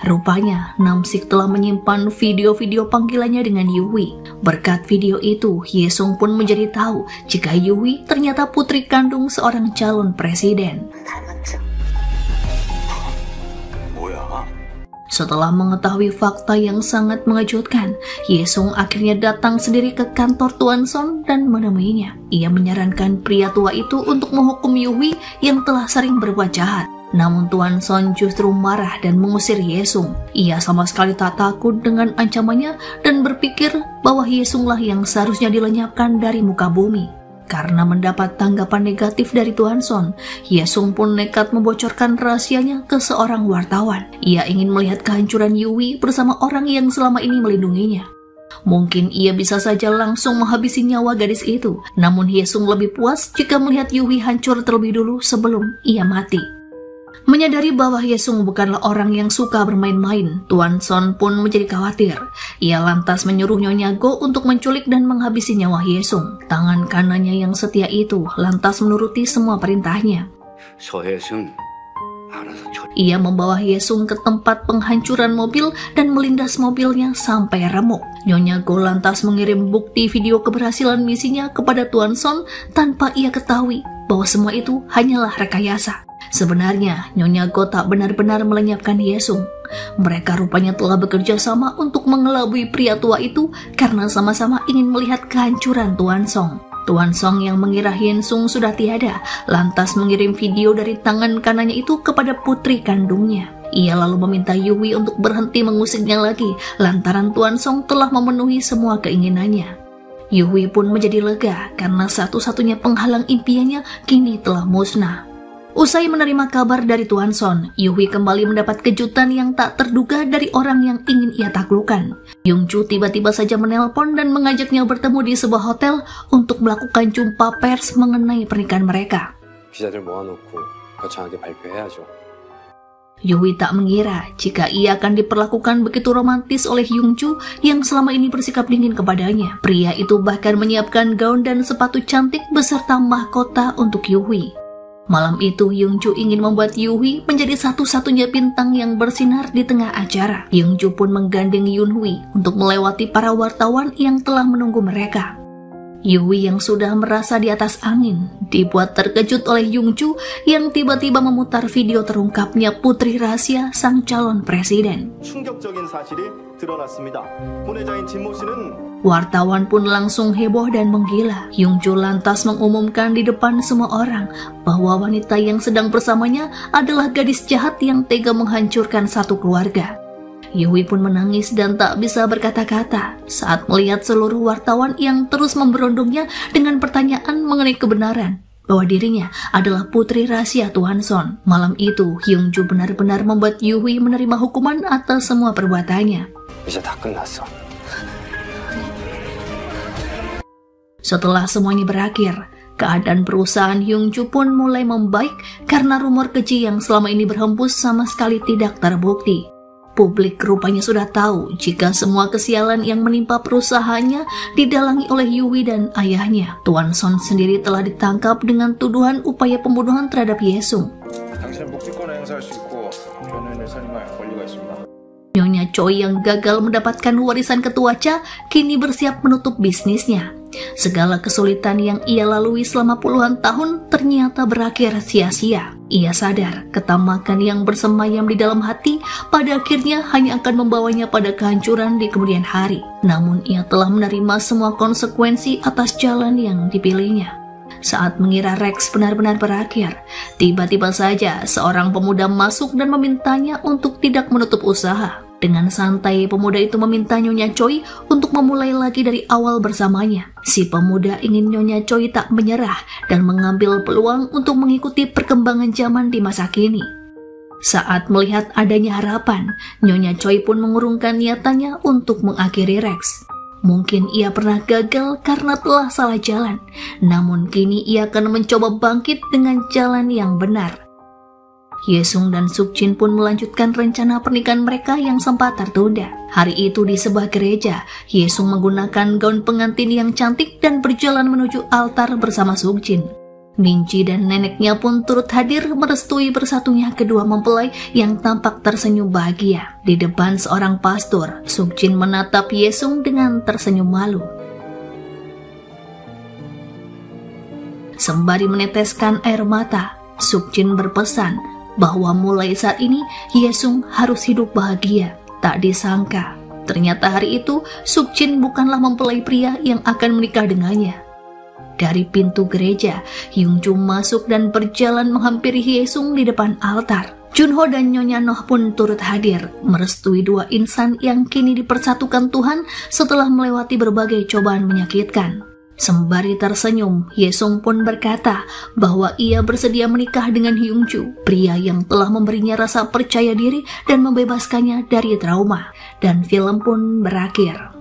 Rupanya, Nam-sik telah menyimpan video-video panggilannya dengan Yuhui. Berkat video itu, Hye-sung pun menjadi tahu jika Yuhui ternyata putri kandung seorang calon presiden. Setelah mengetahui fakta yang sangat mengejutkan, Hye-sung akhirnya datang sendiri ke kantor Tuan Son dan menemuinya. Ia menyarankan pria tua itu untuk menghukum Yuhui yang telah sering berbuat jahat. Namun Tuan Son justru marah dan mengusir Hye-sung. Ia sama sekali tak takut dengan ancamannya dan berpikir bahwa Hye-sunglah yang seharusnya dilenyapkan dari muka bumi. Karena mendapat tanggapan negatif dari Tuan Son, Hye-sung pun nekat membocorkan rahasianya ke seorang wartawan. Ia ingin melihat kehancuran Yuhui bersama orang yang selama ini melindunginya. Mungkin ia bisa saja langsung menghabisi nyawa gadis itu, namun Hye-sung lebih puas jika melihat Yuhui hancur terlebih dulu sebelum ia mati. Menyadari bahwa Hye-sung bukanlah orang yang suka bermain-main, Tuan Son pun menjadi khawatir. Ia lantas menyuruh Nyonya Go untuk menculik dan menghabisi nyawa Hye-sung. Tangan kanannya yang setia itu lantas menuruti semua perintahnya. Ia membawa Hye-sung ke tempat penghancuran mobil dan melindas mobilnya sampai remuk. Nyonya Go lantas mengirim bukti video keberhasilan misinya kepada Tuan Son tanpa ia ketahui bahwa semua itu hanyalah rekayasa. Sebenarnya, Nyonya Go tak benar-benar melenyapkan Hye-sung. Mereka rupanya telah bekerja sama untuk mengelabui pria tua itu karena sama-sama ingin melihat kehancuran Tuan Song. Tuan Song yang mengira Hye-sung sudah tiada, lantas mengirim video dari tangan kanannya itu kepada putri kandungnya. Ia lalu meminta Yuhui untuk berhenti mengusiknya lagi, lantaran Tuan Song telah memenuhi semua keinginannya. Yuhui pun menjadi lega karena satu-satunya penghalang impiannya kini telah musnah. Usai menerima kabar dari Tuan Son, Yuhui kembali mendapat kejutan yang tak terduga dari orang yang ingin ia taklukkan. Hyung-ju tiba-tiba saja menelpon dan mengajaknya bertemu di sebuah hotel untuk melakukan jumpa pers mengenai pernikahan mereka. 기자들 모아놓고 거창하게 발표해야죠. Yuhui tak mengira jika ia akan diperlakukan begitu romantis oleh Hyung-ju yang selama ini bersikap dingin kepadanya. Pria itu bahkan menyiapkan gaun dan sepatu cantik beserta mahkota untuk Yuhui. Malam itu Hyung-ju ingin membuat Yuhui menjadi satu-satunya bintang yang bersinar di tengah acara. Hyung-ju pun menggandeng Yun-hui untuk melewati para wartawan yang telah menunggu mereka. Yuhui yang sudah merasa di atas angin dibuat terkejut oleh Hyung-ju yang tiba-tiba memutar video terungkapnya putri rahasia sang calon presiden. 충격적인 사실이 드러났습니다. 혼외자인 진모 씨는 Wartawan pun langsung heboh dan menggila. Hyung-ju lantas mengumumkan di depan semua orang bahwa wanita yang sedang bersamanya adalah gadis jahat yang tega menghancurkan satu keluarga. Yuhui pun menangis dan tak bisa berkata-kata saat melihat seluruh wartawan yang terus memberondongnya dengan pertanyaan mengenai kebenaran bahwa dirinya adalah putri rahasia Tuan Son. Malam itu, Hyung-ju benar-benar membuat Yuhui menerima hukuman atas semua perbuatannya. 이제 다 끝났어. Setelah semuanya berakhir, keadaan perusahaan Hyung-ju pun mulai membaik karena rumor keji yang selama ini berhembus sama sekali tidak terbukti. Publik rupanya sudah tahu jika semua kesialan yang menimpa perusahaannya didalangi oleh Yui dan ayahnya. Tuan Son sendiri telah ditangkap dengan tuduhan upaya pembunuhan terhadap Yesung. Nyonya Choi yang gagal mendapatkan warisan ketua Cha kini bersiap menutup bisnisnya. Segala kesulitan yang ia lalui selama puluhan tahun ternyata berakhir sia-sia. Ia sadar ketamakan yang bersemayam di dalam hati pada akhirnya hanya akan membawanya pada kehancuran di kemudian hari. Namun ia telah menerima semua konsekuensi atas jalan yang dipilihnya. Saat mengira Rex benar-benar berakhir, tiba-tiba saja seorang pemuda masuk dan memintanya untuk tidak menutup usaha. Dengan santai, pemuda itu meminta Nyonya Choi untuk memulai lagi dari awal bersamanya. Si pemuda ingin Nyonya Choi tak menyerah dan mengambil peluang untuk mengikuti perkembangan zaman di masa kini. Saat melihat adanya harapan, Nyonya Choi pun mengurungkan niatannya untuk mengakhiri Rex. Mungkin ia pernah gagal karena telah salah jalan, namun kini ia akan mencoba bangkit dengan jalan yang benar. Yesung dan Sukjin pun melanjutkan rencana pernikahan mereka yang sempat tertunda. Hari itu di sebuah gereja, Yesung menggunakan gaun pengantin yang cantik dan berjalan menuju altar bersama Sukjin. Ninji dan neneknya pun turut hadir merestui bersatunya kedua mempelai yang tampak tersenyum bahagia. Di depan seorang pastor, Sukjin menatap Yesung dengan tersenyum malu. Sembari meneteskan air mata, Sukjin berpesan bahwa mulai saat ini Yesung harus hidup bahagia. Tak disangka, ternyata hari itu Sukjin bukanlah mempelai pria yang akan menikah dengannya. Dari pintu gereja, Hyungju masuk dan berjalan menghampiri Yesung di depan altar. Junho dan Nyonya Noh pun turut hadir, merestui dua insan yang kini dipersatukan Tuhan setelah melewati berbagai cobaan menyakitkan. Sembari tersenyum, Yesung pun berkata bahwa ia bersedia menikah dengan Hyungju, pria yang telah memberinya rasa percaya diri dan membebaskannya dari trauma. Dan film pun berakhir.